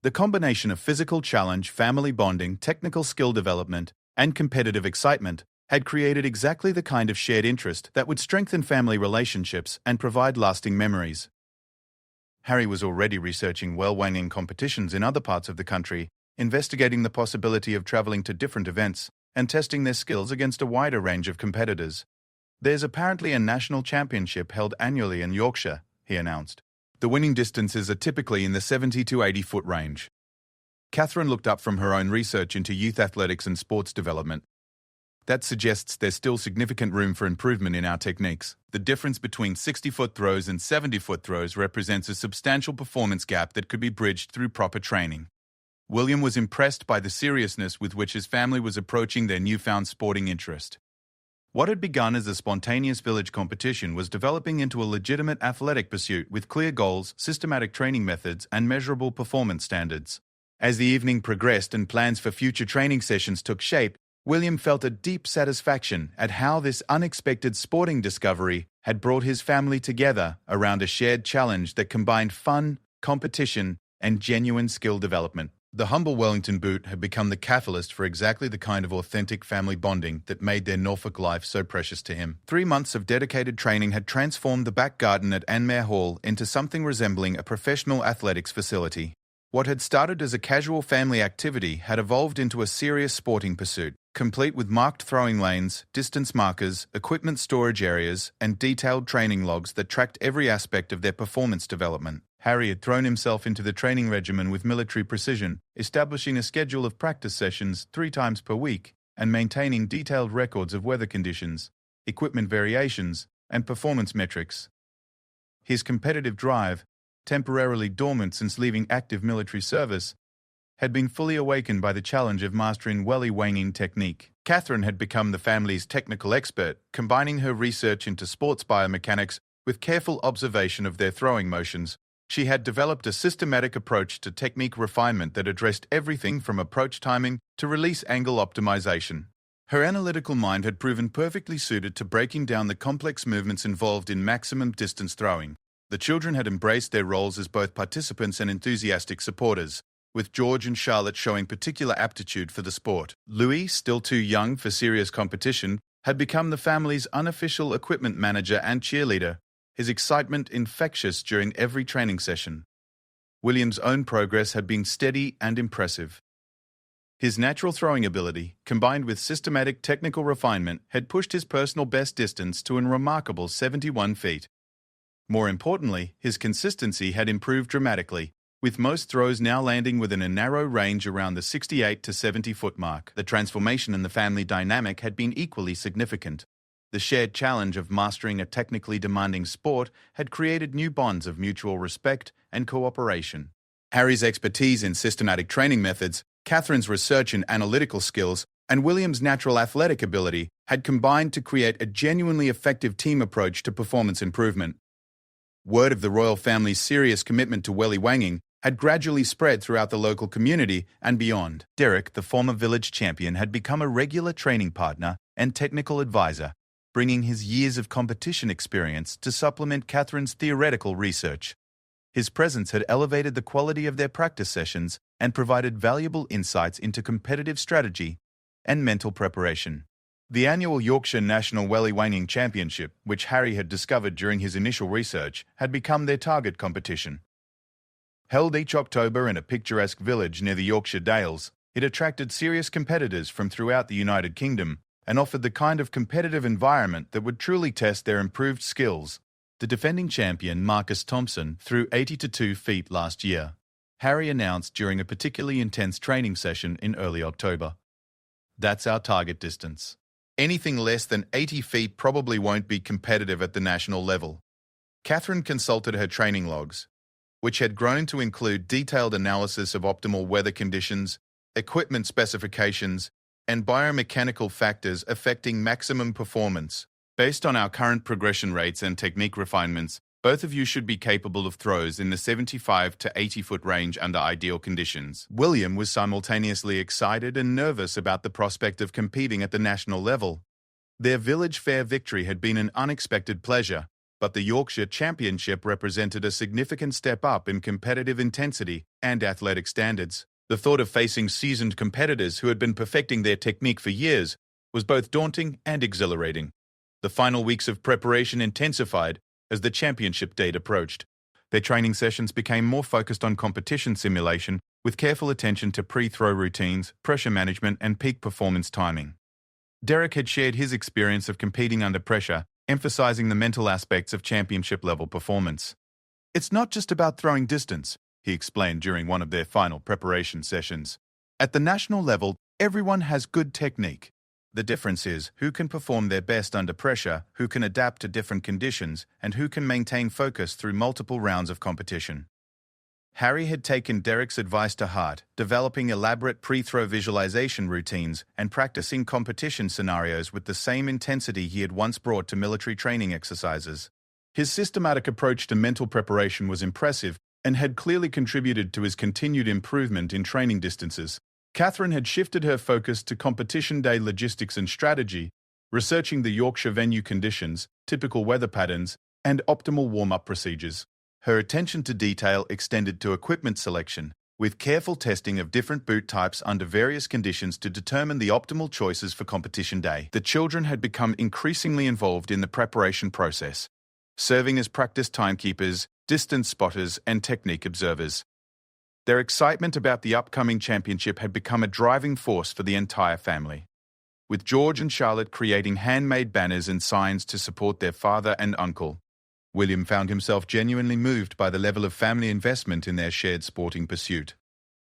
The combination of physical challenge, family bonding, technical skill development, and competitive excitement had created exactly the kind of shared interest that would strengthen family relationships and provide lasting memories. Harry was already researching well-wanging competitions in other parts of the country, investigating the possibility of traveling to different events and testing their skills against a wider range of competitors. "There's apparently a national championship held annually in Yorkshire," he announced. "The winning distances are typically in the 70 to 80-foot range." Catherine looked up from her own research into youth athletics and sports development. "That suggests there's still significant room for improvement in our techniques. The difference between 60-foot throws and 70-foot throws represents a substantial performance gap that could be bridged through proper training." William was impressed by the seriousness with which his family was approaching their newfound sporting interest. What had begun as a spontaneous village competition was developing into a legitimate athletic pursuit with clear goals, systematic training methods, and measurable performance standards. As the evening progressed and plans for future training sessions took shape, William felt a deep satisfaction at how this unexpected sporting discovery had brought his family together around a shared challenge that combined fun, competition, and genuine skill development. The humble Wellington boot had become the catalyst for exactly the kind of authentic family bonding that made their Norfolk life so precious to him. 3 months of dedicated training had transformed the back garden at Anmare Hall into something resembling a professional athletics facility. What had started as a casual family activity had evolved into a serious sporting pursuit, complete with marked throwing lanes, distance markers, equipment storage areas, and detailed training logs that tracked every aspect of their performance development. Harry had thrown himself into the training regimen with military precision, establishing a schedule of practice sessions 3 times per week and maintaining detailed records of weather conditions, equipment variations, and performance metrics. His competitive drive, temporarily dormant since leaving active military service, had been fully awakened by the challenge of mastering Welly Wanging technique. Catherine had become the family's technical expert, combining her research into sports biomechanics with careful observation of their throwing motions. She had developed a systematic approach to technique refinement that addressed everything from approach timing to release angle optimization. Her analytical mind had proven perfectly suited to breaking down the complex movements involved in maximum distance throwing. The children had embraced their roles as both participants and enthusiastic supporters, with George and Charlotte showing particular aptitude for the sport. Louis, still too young for serious competition, had become the family's unofficial equipment manager and cheerleader, his excitement infectious during every training session. William's own progress had been steady and impressive. His natural throwing ability, combined with systematic technical refinement, had pushed his personal best distance to a remarkable 71 feet. More importantly, his consistency had improved dramatically, with most throws now landing within a narrow range around the 68 to 70-foot mark. The transformation in the family dynamic had been equally significant. The shared challenge of mastering a technically demanding sport had created new bonds of mutual respect and cooperation. Harry's expertise in systematic training methods, Catherine's research and analytical skills, and William's natural athletic ability had combined to create a genuinely effective team approach to performance improvement. Word of the royal family's serious commitment to Welly Wanging had gradually spread throughout the local community and beyond. Derek, the former village champion, had become a regular training partner and technical advisor, bringing his years of competition experience to supplement Catherine's theoretical research. His presence had elevated the quality of their practice sessions and provided valuable insights into competitive strategy and mental preparation. The annual Yorkshire National Welly Wanging Championship, which Harry had discovered during his initial research, had become their target competition. Held each October in a picturesque village near the Yorkshire Dales, it attracted serious competitors from throughout the United Kingdom and offered the kind of competitive environment that would truly test their improved skills. The defending champion, Marcus Thompson, threw 82 feet last year, Harry announced during a particularly intense training session in early October. That's our target distance. Anything less than 80 feet probably won't be competitive at the national level. Catherine consulted her training logs, which had grown to include detailed analysis of optimal weather conditions, equipment specifications, and biomechanical factors affecting maximum performance. Based on our current progression rates and technique refinements, both of you should be capable of throws in the 75 to 80-foot range under ideal conditions. William was simultaneously excited and nervous about the prospect of competing at the national level. Their village fair victory had been an unexpected pleasure, but the Yorkshire Championship represented a significant step up in competitive intensity and athletic standards. The thought of facing seasoned competitors who had been perfecting their technique for years was both daunting and exhilarating. The final weeks of preparation intensified as the championship date approached. Their training sessions became more focused on competition simulation, with careful attention to pre-throw routines, pressure management, and peak performance timing. Derek had shared his experience of competing under pressure, emphasizing the mental aspects of championship-level performance. "It's not just about throwing distance," he explained during one of their final preparation sessions. "At the national level, everyone has good technique. The difference is who can perform their best under pressure, who can adapt to different conditions, and who can maintain focus through multiple rounds of competition." Harry had taken Derek's advice to heart, developing elaborate pre-throw visualization routines and practicing competition scenarios with the same intensity he had once brought to military training exercises. His systematic approach to mental preparation was impressive and had clearly contributed to his continued improvement in training distances. Catherine had shifted her focus to competition day logistics and strategy, researching the Yorkshire venue conditions, typical weather patterns, and optimal warm-up procedures. Her attention to detail extended to equipment selection, with careful testing of different boot types under various conditions to determine the optimal choices for competition day. The children had become increasingly involved in the preparation process, serving as practice timekeepers, distance spotters, and technique observers. Their excitement about the upcoming championship had become a driving force for the entire family, with George and Charlotte creating handmade banners and signs to support their father and uncle. William found himself genuinely moved by the level of family investment in their shared sporting pursuit.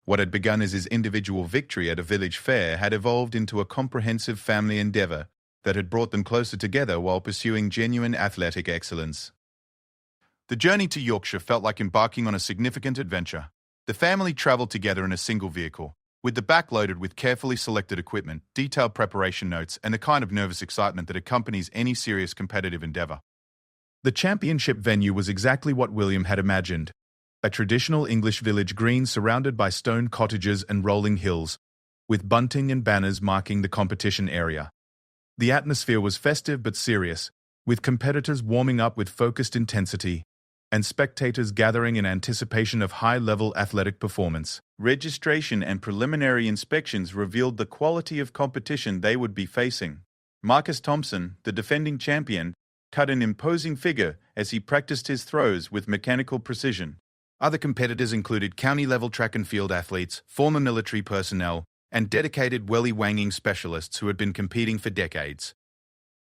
What had begun as his individual victory at a village fair had evolved into a comprehensive family endeavor that had brought them closer together while pursuing genuine athletic excellence. The journey to Yorkshire felt like embarking on a significant adventure. The family traveled together in a single vehicle, with the back loaded with carefully selected equipment, detailed preparation notes, and the kind of nervous excitement that accompanies any serious competitive endeavor. The championship venue was exactly what William had imagined, a traditional English village green surrounded by stone cottages and rolling hills, with bunting and banners marking the competition area. The atmosphere was festive but serious, with competitors warming up with focused intensity and spectators gathering in anticipation of high-level athletic performance. Registration and preliminary inspections revealed the quality of competition they would be facing. Marcus Thompson, the defending champion, cut an imposing figure as he practiced his throws with mechanical precision. Other competitors included county-level track and field athletes, former military personnel, and dedicated Welly Wanging specialists who had been competing for decades.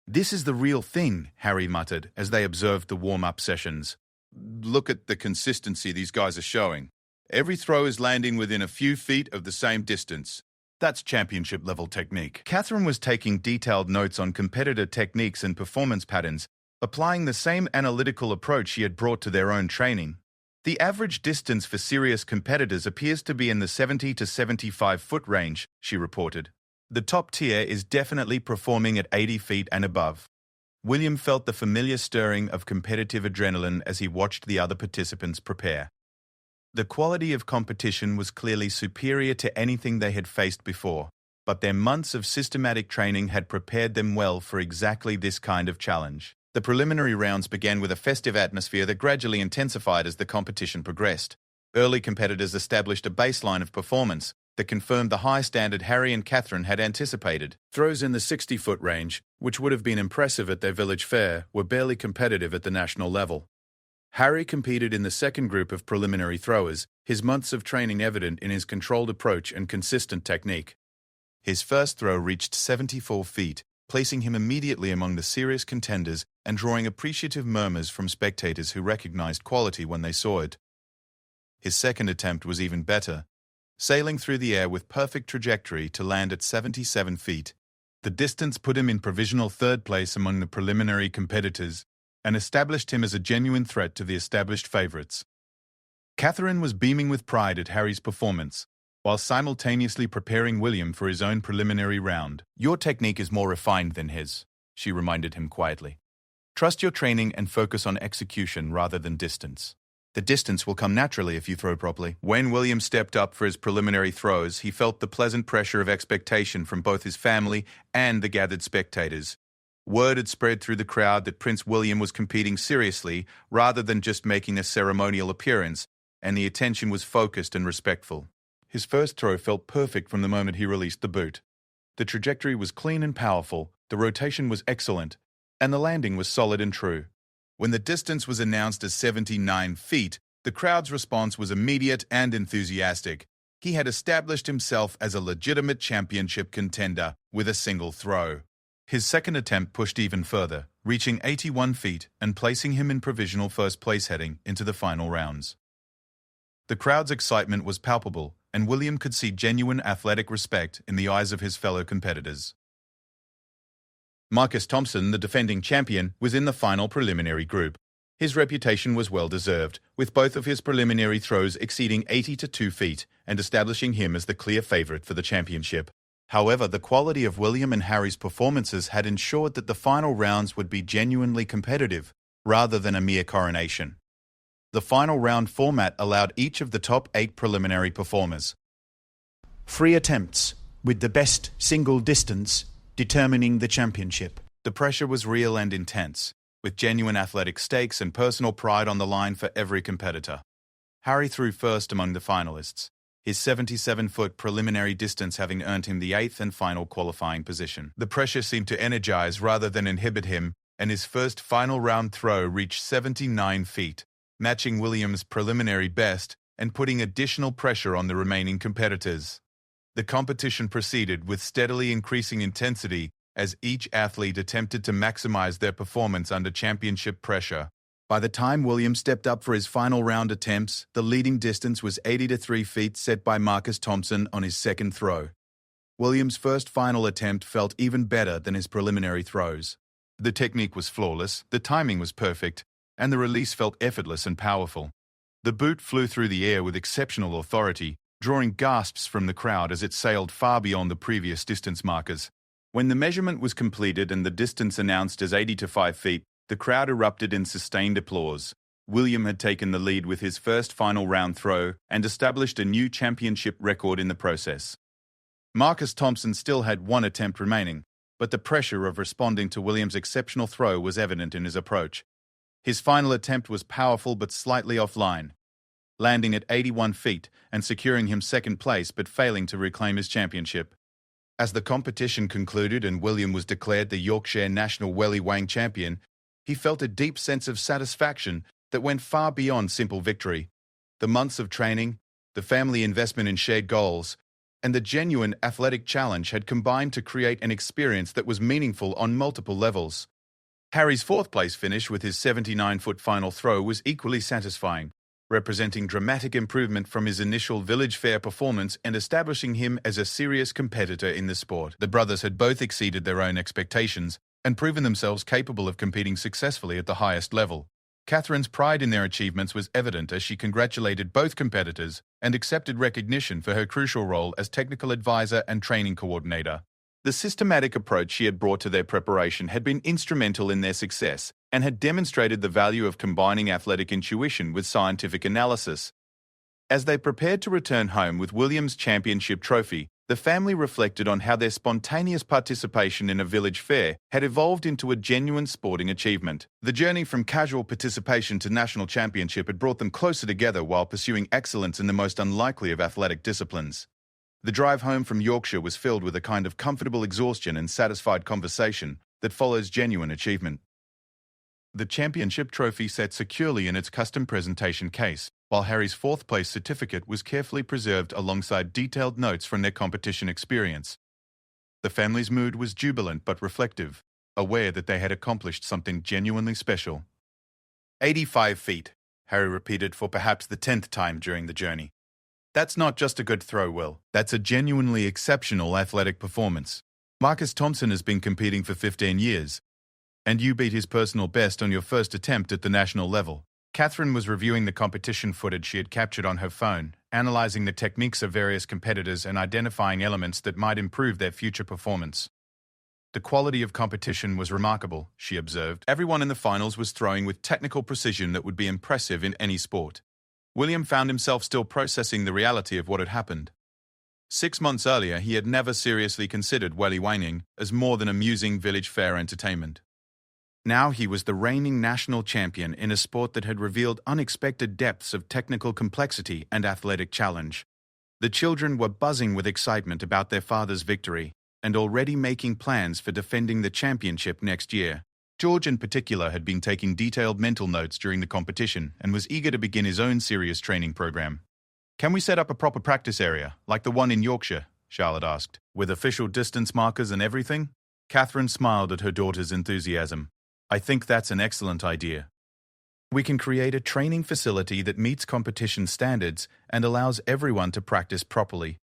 "This is the real thing," Harry muttered as they observed the warm-up sessions. "Look at the consistency these guys are showing. Every throw is landing within a few feet of the same distance. That's championship-level technique." Catherine was taking detailed notes on competitor techniques and performance patterns, applying the same analytical approach she had brought to their own training. "The average distance for serious competitors appears to be in the 70 to 75-foot range," she reported. "The top tier is definitely performing at 80 feet and above." William felt the familiar stirring of competitive adrenaline as he watched the other participants prepare. The quality of competition was clearly superior to anything they had faced before, but their months of systematic training had prepared them well for exactly this kind of challenge. The preliminary rounds began with a festive atmosphere that gradually intensified as the competition progressed. Early competitors established a baseline of performance that confirmed the high standard Harry and Catherine had anticipated. Throws in the 60-foot range, which would have been impressive at their village fair, were barely competitive at the national level. Harry competed in the second group of preliminary throwers, his months of training evident in his controlled approach and consistent technique. His first throw reached 74 feet, placing him immediately among the serious contenders and drawing appreciative murmurs from spectators who recognized quality when they saw it. His second attempt was even better, sailing through the air with perfect trajectory to land at 77 feet. The distance put him in provisional third place among the preliminary competitors and established him as a genuine threat to the established favorites. Catherine was beaming with pride at Harry's performance, while simultaneously preparing William for his own preliminary round. "Your technique is more refined than his," she reminded him quietly. "Trust your training and focus on execution rather than distance. The distance will come naturally if you throw properly." When William stepped up for his preliminary throws, he felt the pleasant pressure of expectation from both his family and the gathered spectators. Word had spread through the crowd that Prince William was competing seriously rather than just making a ceremonial appearance, and the attention was focused and respectful. His first throw felt perfect from the moment he released the boot. The trajectory was clean and powerful, the rotation was excellent, and the landing was solid and true. When the distance was announced as 79 feet, the crowd's response was immediate and enthusiastic. He had established himself as a legitimate championship contender with a single throw. His second attempt pushed even further, reaching 81 feet and placing him in provisional first place heading into the final rounds. The crowd's excitement was palpable, and William could see genuine athletic respect in the eyes of his fellow competitors. Marcus Thompson, the defending champion, was in the final preliminary group. His reputation was well-deserved, with both of his preliminary throws exceeding 82 feet and establishing him as the clear favorite for the championship. However, the quality of William and Harry's performances had ensured that the final rounds would be genuinely competitive, rather than a mere coronation. The final round format allowed each of the top 8 preliminary performers 3 attempts, with the best single distance determining the championship. The pressure was real and intense, with genuine athletic stakes and personal pride on the line for every competitor. Harry threw first among the finalists, his 77-foot preliminary distance having earned him the 8th and final qualifying position. The pressure seemed to energize rather than inhibit him, and his first final round throw reached 79 feet, matching Williams' preliminary best and putting additional pressure on the remaining competitors. The competition proceeded with steadily increasing intensity as each athlete attempted to maximize their performance under championship pressure. By the time Williams stepped up for his final round attempts, the leading distance was 83 feet set by Marcus Thompson on his second throw. Williams' first final attempt felt even better than his preliminary throws. The technique was flawless, the timing was perfect, and the release felt effortless and powerful. The boot flew through the air with exceptional authority, drawing gasps from the crowd as it sailed far beyond the previous distance markers. When the measurement was completed and the distance announced as 85 feet, the crowd erupted in sustained applause. William had taken the lead with his first final round throw and established a new championship record in the process. Marcus Thompson still had one attempt remaining, but the pressure of responding to Williams' exceptional throw was evident in his approach. His final attempt was powerful but slightly offline, landing at 81 feet and securing him second place but failing to reclaim his championship. As the competition concluded and William was declared the Yorkshire National Welly Wanging champion, he felt a deep sense of satisfaction that went far beyond simple victory. The months of training, the family investment in shared goals, and the genuine athletic challenge had combined to create an experience that was meaningful on multiple levels. Harry's fourth-place finish with his 79-foot final throw was equally satisfying, representing dramatic improvement from his initial village fair performance and establishing him as a serious competitor in the sport. The brothers had both exceeded their own expectations and proven themselves capable of competing successfully at the highest level. Catherine's pride in their achievements was evident as she congratulated both competitors and accepted recognition for her crucial role as technical advisor and training coordinator. The systematic approach she had brought to their preparation had been instrumental in their success and had demonstrated the value of combining athletic intuition with scientific analysis. As they prepared to return home with Williams' championship trophy, The family reflected on how their spontaneous participation in a village fair had evolved into a genuine sporting achievement. The journey from casual participation to national championship had brought them closer together while pursuing excellence in the most unlikely of athletic disciplines. The drive home from Yorkshire was filled with a kind of comfortable exhaustion and satisfied conversation that follows genuine achievement. The championship trophy sat securely in its custom presentation case, while Harry's fourth-place certificate was carefully preserved alongside detailed notes from their competition experience. The family's mood was jubilant but reflective, aware that they had accomplished something genuinely special. 85 feet, Harry repeated for perhaps the 10th time during the journey. That's not just a good throw, Will. That's a genuinely exceptional athletic performance. Marcus Thompson has been competing for 15 years, and you beat his personal best on your first attempt at the national level. Catherine was reviewing the competition footage she had captured on her phone, analyzing the techniques of various competitors and identifying elements that might improve their future performance. The quality of competition was remarkable, she observed. Everyone in the finals was throwing with technical precision that would be impressive in any sport. William found himself still processing the reality of what had happened. 6 months earlier, he had never seriously considered Welly Wanging as more than amusing village fair entertainment. Now he was the reigning national champion in a sport that had revealed unexpected depths of technical complexity and athletic challenge. The children were buzzing with excitement about their father's victory and already making plans for defending the championship next year. George in particular had been taking detailed mental notes during the competition and was eager to begin his own serious training program. "Can we set up a proper practice area, like the one in Yorkshire?" Charlotte asked. "With official distance markers and everything?" Catherine smiled at her daughter's enthusiasm. "I think that's an excellent idea. We can create a training facility that meets competition standards and allows everyone to practice properly."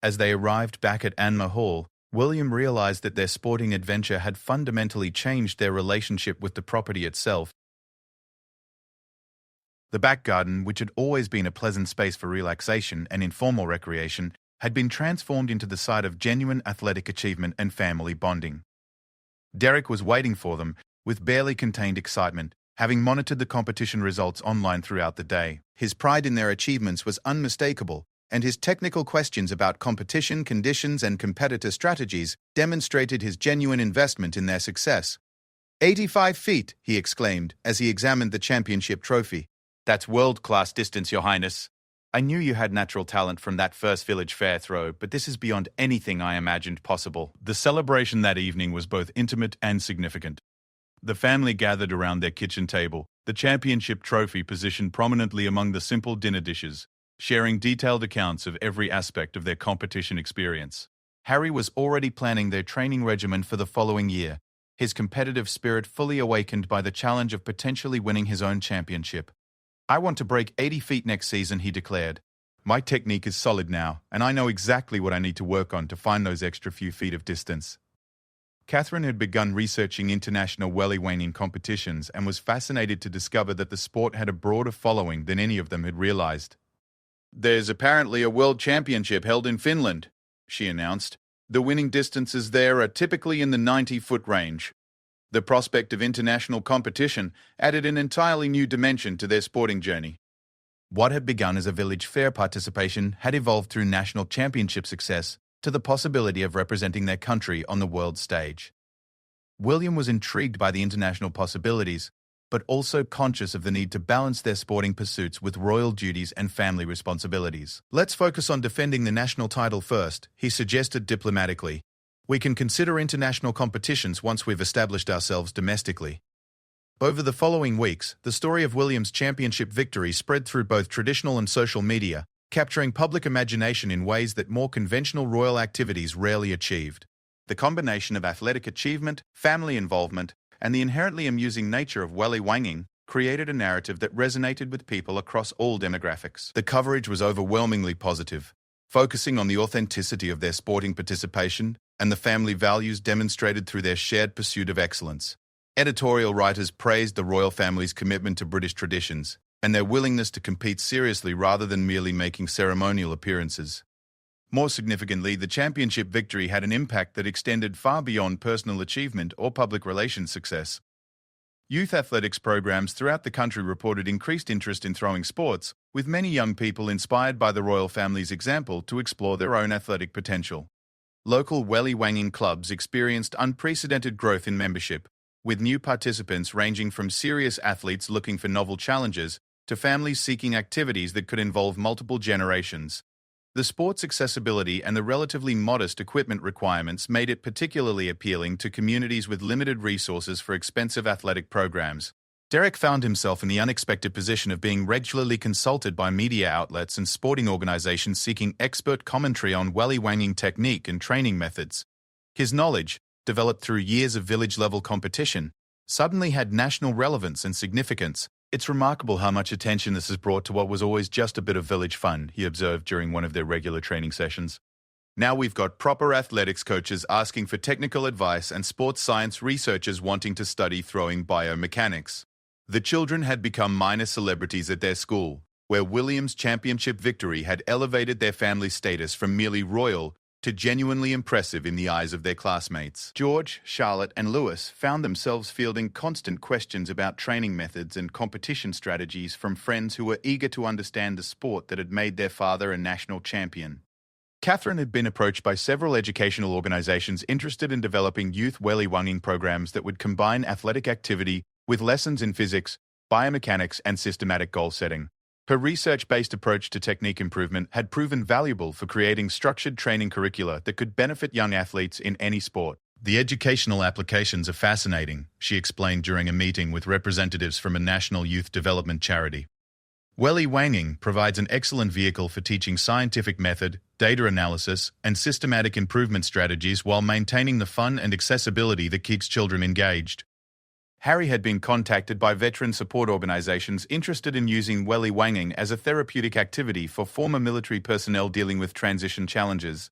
As they arrived back at Anma Hall, William realized that their sporting adventure had fundamentally changed their relationship with the property itself. The back garden, which had always been a pleasant space for relaxation and informal recreation, had been transformed into the site of genuine athletic achievement and family bonding. Derek was waiting for them, with barely contained excitement, having monitored the competition results online throughout the day. His pride in their achievements was unmistakable, and his technical questions about competition conditions and competitor strategies demonstrated his genuine investment in their success. 85 feet, he exclaimed as he examined the championship trophy. "That's world-class distance, Your Highness. I knew you had natural talent from that first village fair throw, but this is beyond anything I imagined possible." The celebration that evening was both intimate and significant. The family gathered around their kitchen table, the championship trophy positioned prominently among the simple dinner dishes, sharing detailed accounts of every aspect of their competition experience. Harry was already planning their training regimen for the following year, his competitive spirit fully awakened by the challenge of potentially winning his own championship. "I want to break 80 feet next season," he declared. "My technique is solid now, and I know exactly what I need to work on to find those extra few feet of distance." Catherine had begun researching international Welly Wanging competitions and was fascinated to discover that the sport had a broader following than any of them had realized. "There's apparently a world championship held in Finland," she announced. "The winning distances there are typically in the 90-foot range." The prospect of international competition added an entirely new dimension to their sporting journey. What had begun as a village fair participation had evolved through national championship success to the possibility of representing their country on the world stage. William was intrigued by the international possibilities, but also conscious of the need to balance their sporting pursuits with royal duties and family responsibilities. "Let's focus on defending the national title first," he suggested diplomatically. "We can consider international competitions once we've established ourselves domestically." Over the following weeks, the story of William's championship victory spread through both traditional and social media, capturing public imagination in ways that more conventional royal activities rarely achieved. The combination of athletic achievement, family involvement, and the inherently amusing nature of Welly Wanging created a narrative that resonated with people across all demographics. The coverage was overwhelmingly positive, focusing on the authenticity of their sporting participation and the family values demonstrated through their shared pursuit of excellence. Editorial writers praised the royal family's commitment to British traditions and their willingness to compete seriously rather than merely making ceremonial appearances. More significantly, the championship victory had an impact that extended far beyond personal achievement or public relations success. Youth athletics programs throughout the country reported increased interest in throwing sports, with many young people inspired by the royal family's example to explore their own athletic potential. Local Welly Wanging clubs experienced unprecedented growth in membership, with new participants ranging from serious athletes looking for novel challenges to families seeking activities that could involve multiple generations. The sport's accessibility and the relatively modest equipment requirements made it particularly appealing to communities with limited resources for expensive athletic programs. Derek found himself in the unexpected position of being regularly consulted by media outlets and sporting organizations seeking expert commentary on Welly Wanging technique and training methods. His knowledge, developed through years of village-level competition, suddenly had national relevance and significance. It's remarkable how much attention this has brought to what was always just a bit of village fun, he observed during one of their regular training sessions. Now we've got proper athletics coaches asking for technical advice and sports science researchers wanting to study throwing biomechanics. The children had become minor celebrities at their school, where William's championship victory had elevated their family status from merely royal to genuinely impressive in the eyes of their classmates. George, Charlotte, and Louis found themselves fielding constant questions about training methods and competition strategies from friends who were eager to understand the sport that had made their father a national champion. Catherine had been approached by several educational organizations interested in developing youth Welly Wanging programs that would combine athletic activity with lessons in physics, biomechanics, and systematic goal setting. Her research-based approach to technique improvement had proven valuable for creating structured training curricula that could benefit young athletes in any sport. The educational applications are fascinating, she explained during a meeting with representatives from a national youth development charity. Welly Wanging provides an excellent vehicle for teaching scientific method, data analysis, and systematic improvement strategies while maintaining the fun and accessibility that keeps children engaged. Harry had been contacted by veteran support organizations interested in using Welly Wanging as a therapeutic activity for former military personnel dealing with transition challenges.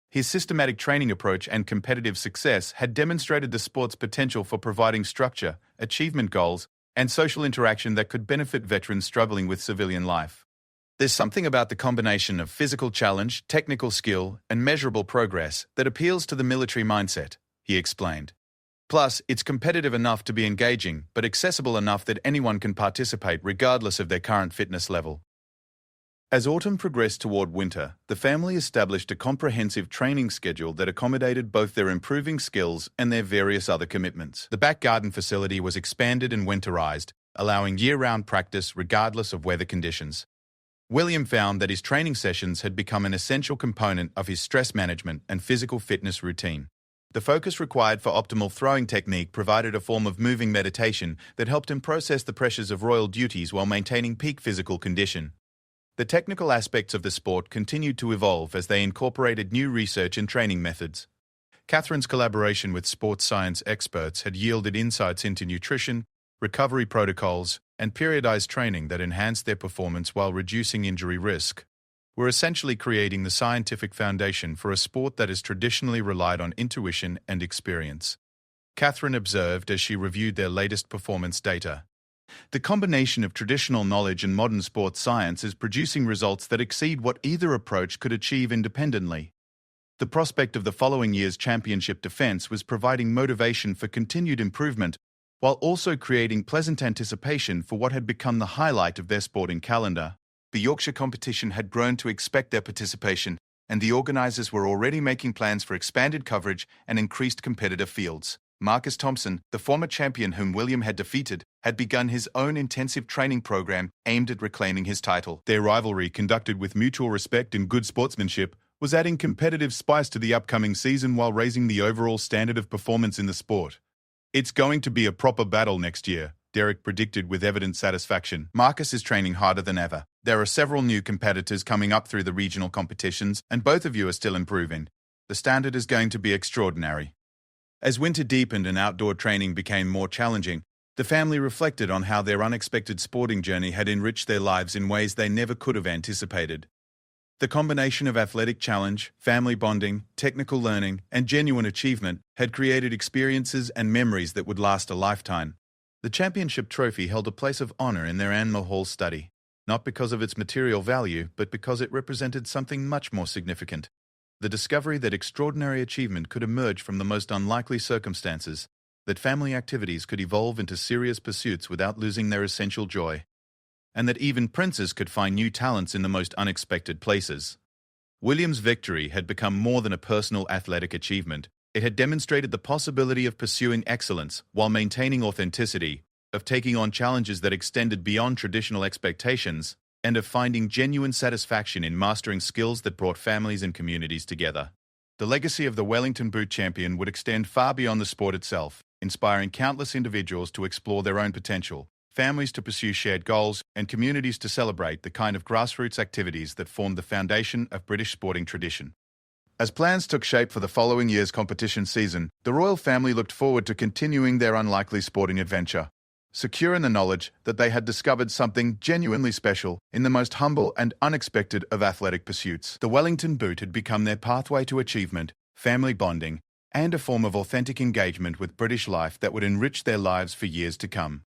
His systematic training approach and competitive success had demonstrated the sport's potential for providing structure, achievement goals, and social interaction that could benefit veterans struggling with civilian life. There's something about the combination of physical challenge, technical skill, and measurable progress that appeals to the military mindset, he explained. Plus, it's competitive enough to be engaging, but accessible enough that anyone can participate regardless of their current fitness level. As autumn progressed toward winter, the family established a comprehensive training schedule that accommodated both their improving skills and their various other commitments. The back garden facility was expanded and winterized, allowing year-round practice regardless of weather conditions. William found that his training sessions had become an essential component of his stress management and physical fitness routine. The focus required for optimal throwing technique provided a form of moving meditation that helped him process the pressures of royal duties while maintaining peak physical condition. The technical aspects of the sport continued to evolve as they incorporated new research and training methods. Catherine's collaboration with sports science experts had yielded insights into nutrition, recovery protocols, and periodized training that enhanced their performance while reducing injury risk. We're essentially creating the scientific foundation for a sport that has traditionally relied on intuition and experience, Catherine observed as she reviewed their latest performance data. The combination of traditional knowledge and modern sports science is producing results that exceed what either approach could achieve independently. The prospect of the following year's championship defense was providing motivation for continued improvement, while also creating pleasant anticipation for what had become the highlight of their sporting calendar. The Yorkshire competition had grown to expect their participation, and the organisers were already making plans for expanded coverage and increased competitive fields. Marcus Thompson, the former champion whom William had defeated, had begun his own intensive training program aimed at reclaiming his title. Their rivalry, conducted with mutual respect and good sportsmanship, was adding competitive spice to the upcoming season while raising the overall standard of performance in the sport. It's going to be a proper battle next year, Derek predicted with evident satisfaction. Marcus is training harder than ever. There are several new competitors coming up through the regional competitions, and both of you are still improving. The standard is going to be extraordinary. As winter deepened and outdoor training became more challenging, the family reflected on how their unexpected sporting journey had enriched their lives in ways they never could have anticipated. The combination of athletic challenge, family bonding, technical learning, and genuine achievement had created experiences and memories that would last a lifetime. The championship trophy held a place of honor in their Animal Hall study, not because of its material value, but because it represented something much more significant. The discovery that extraordinary achievement could emerge from the most unlikely circumstances. that family activities could evolve into serious pursuits without losing their essential joy, and that even princes could find new talents in the most unexpected places. William's victory had become more than a personal athletic achievement. It had demonstrated the possibility of pursuing excellence while maintaining authenticity, of taking on challenges that extended beyond traditional expectations, and of finding genuine satisfaction in mastering skills that brought families and communities together. The legacy of the Wellington Boot champion would extend far beyond the sport itself, inspiring countless individuals to explore their own potential, families to pursue shared goals, and communities to celebrate the kind of grassroots activities that formed the foundation of British sporting tradition. As plans took shape for the following year's competition season, the royal family looked forward to continuing their unlikely sporting adventure, secure in the knowledge that they had discovered something genuinely special in the most humble and unexpected of athletic pursuits. The Wellington Boot had become their pathway to achievement, family bonding, and a form of authentic engagement with British life that would enrich their lives for years to come.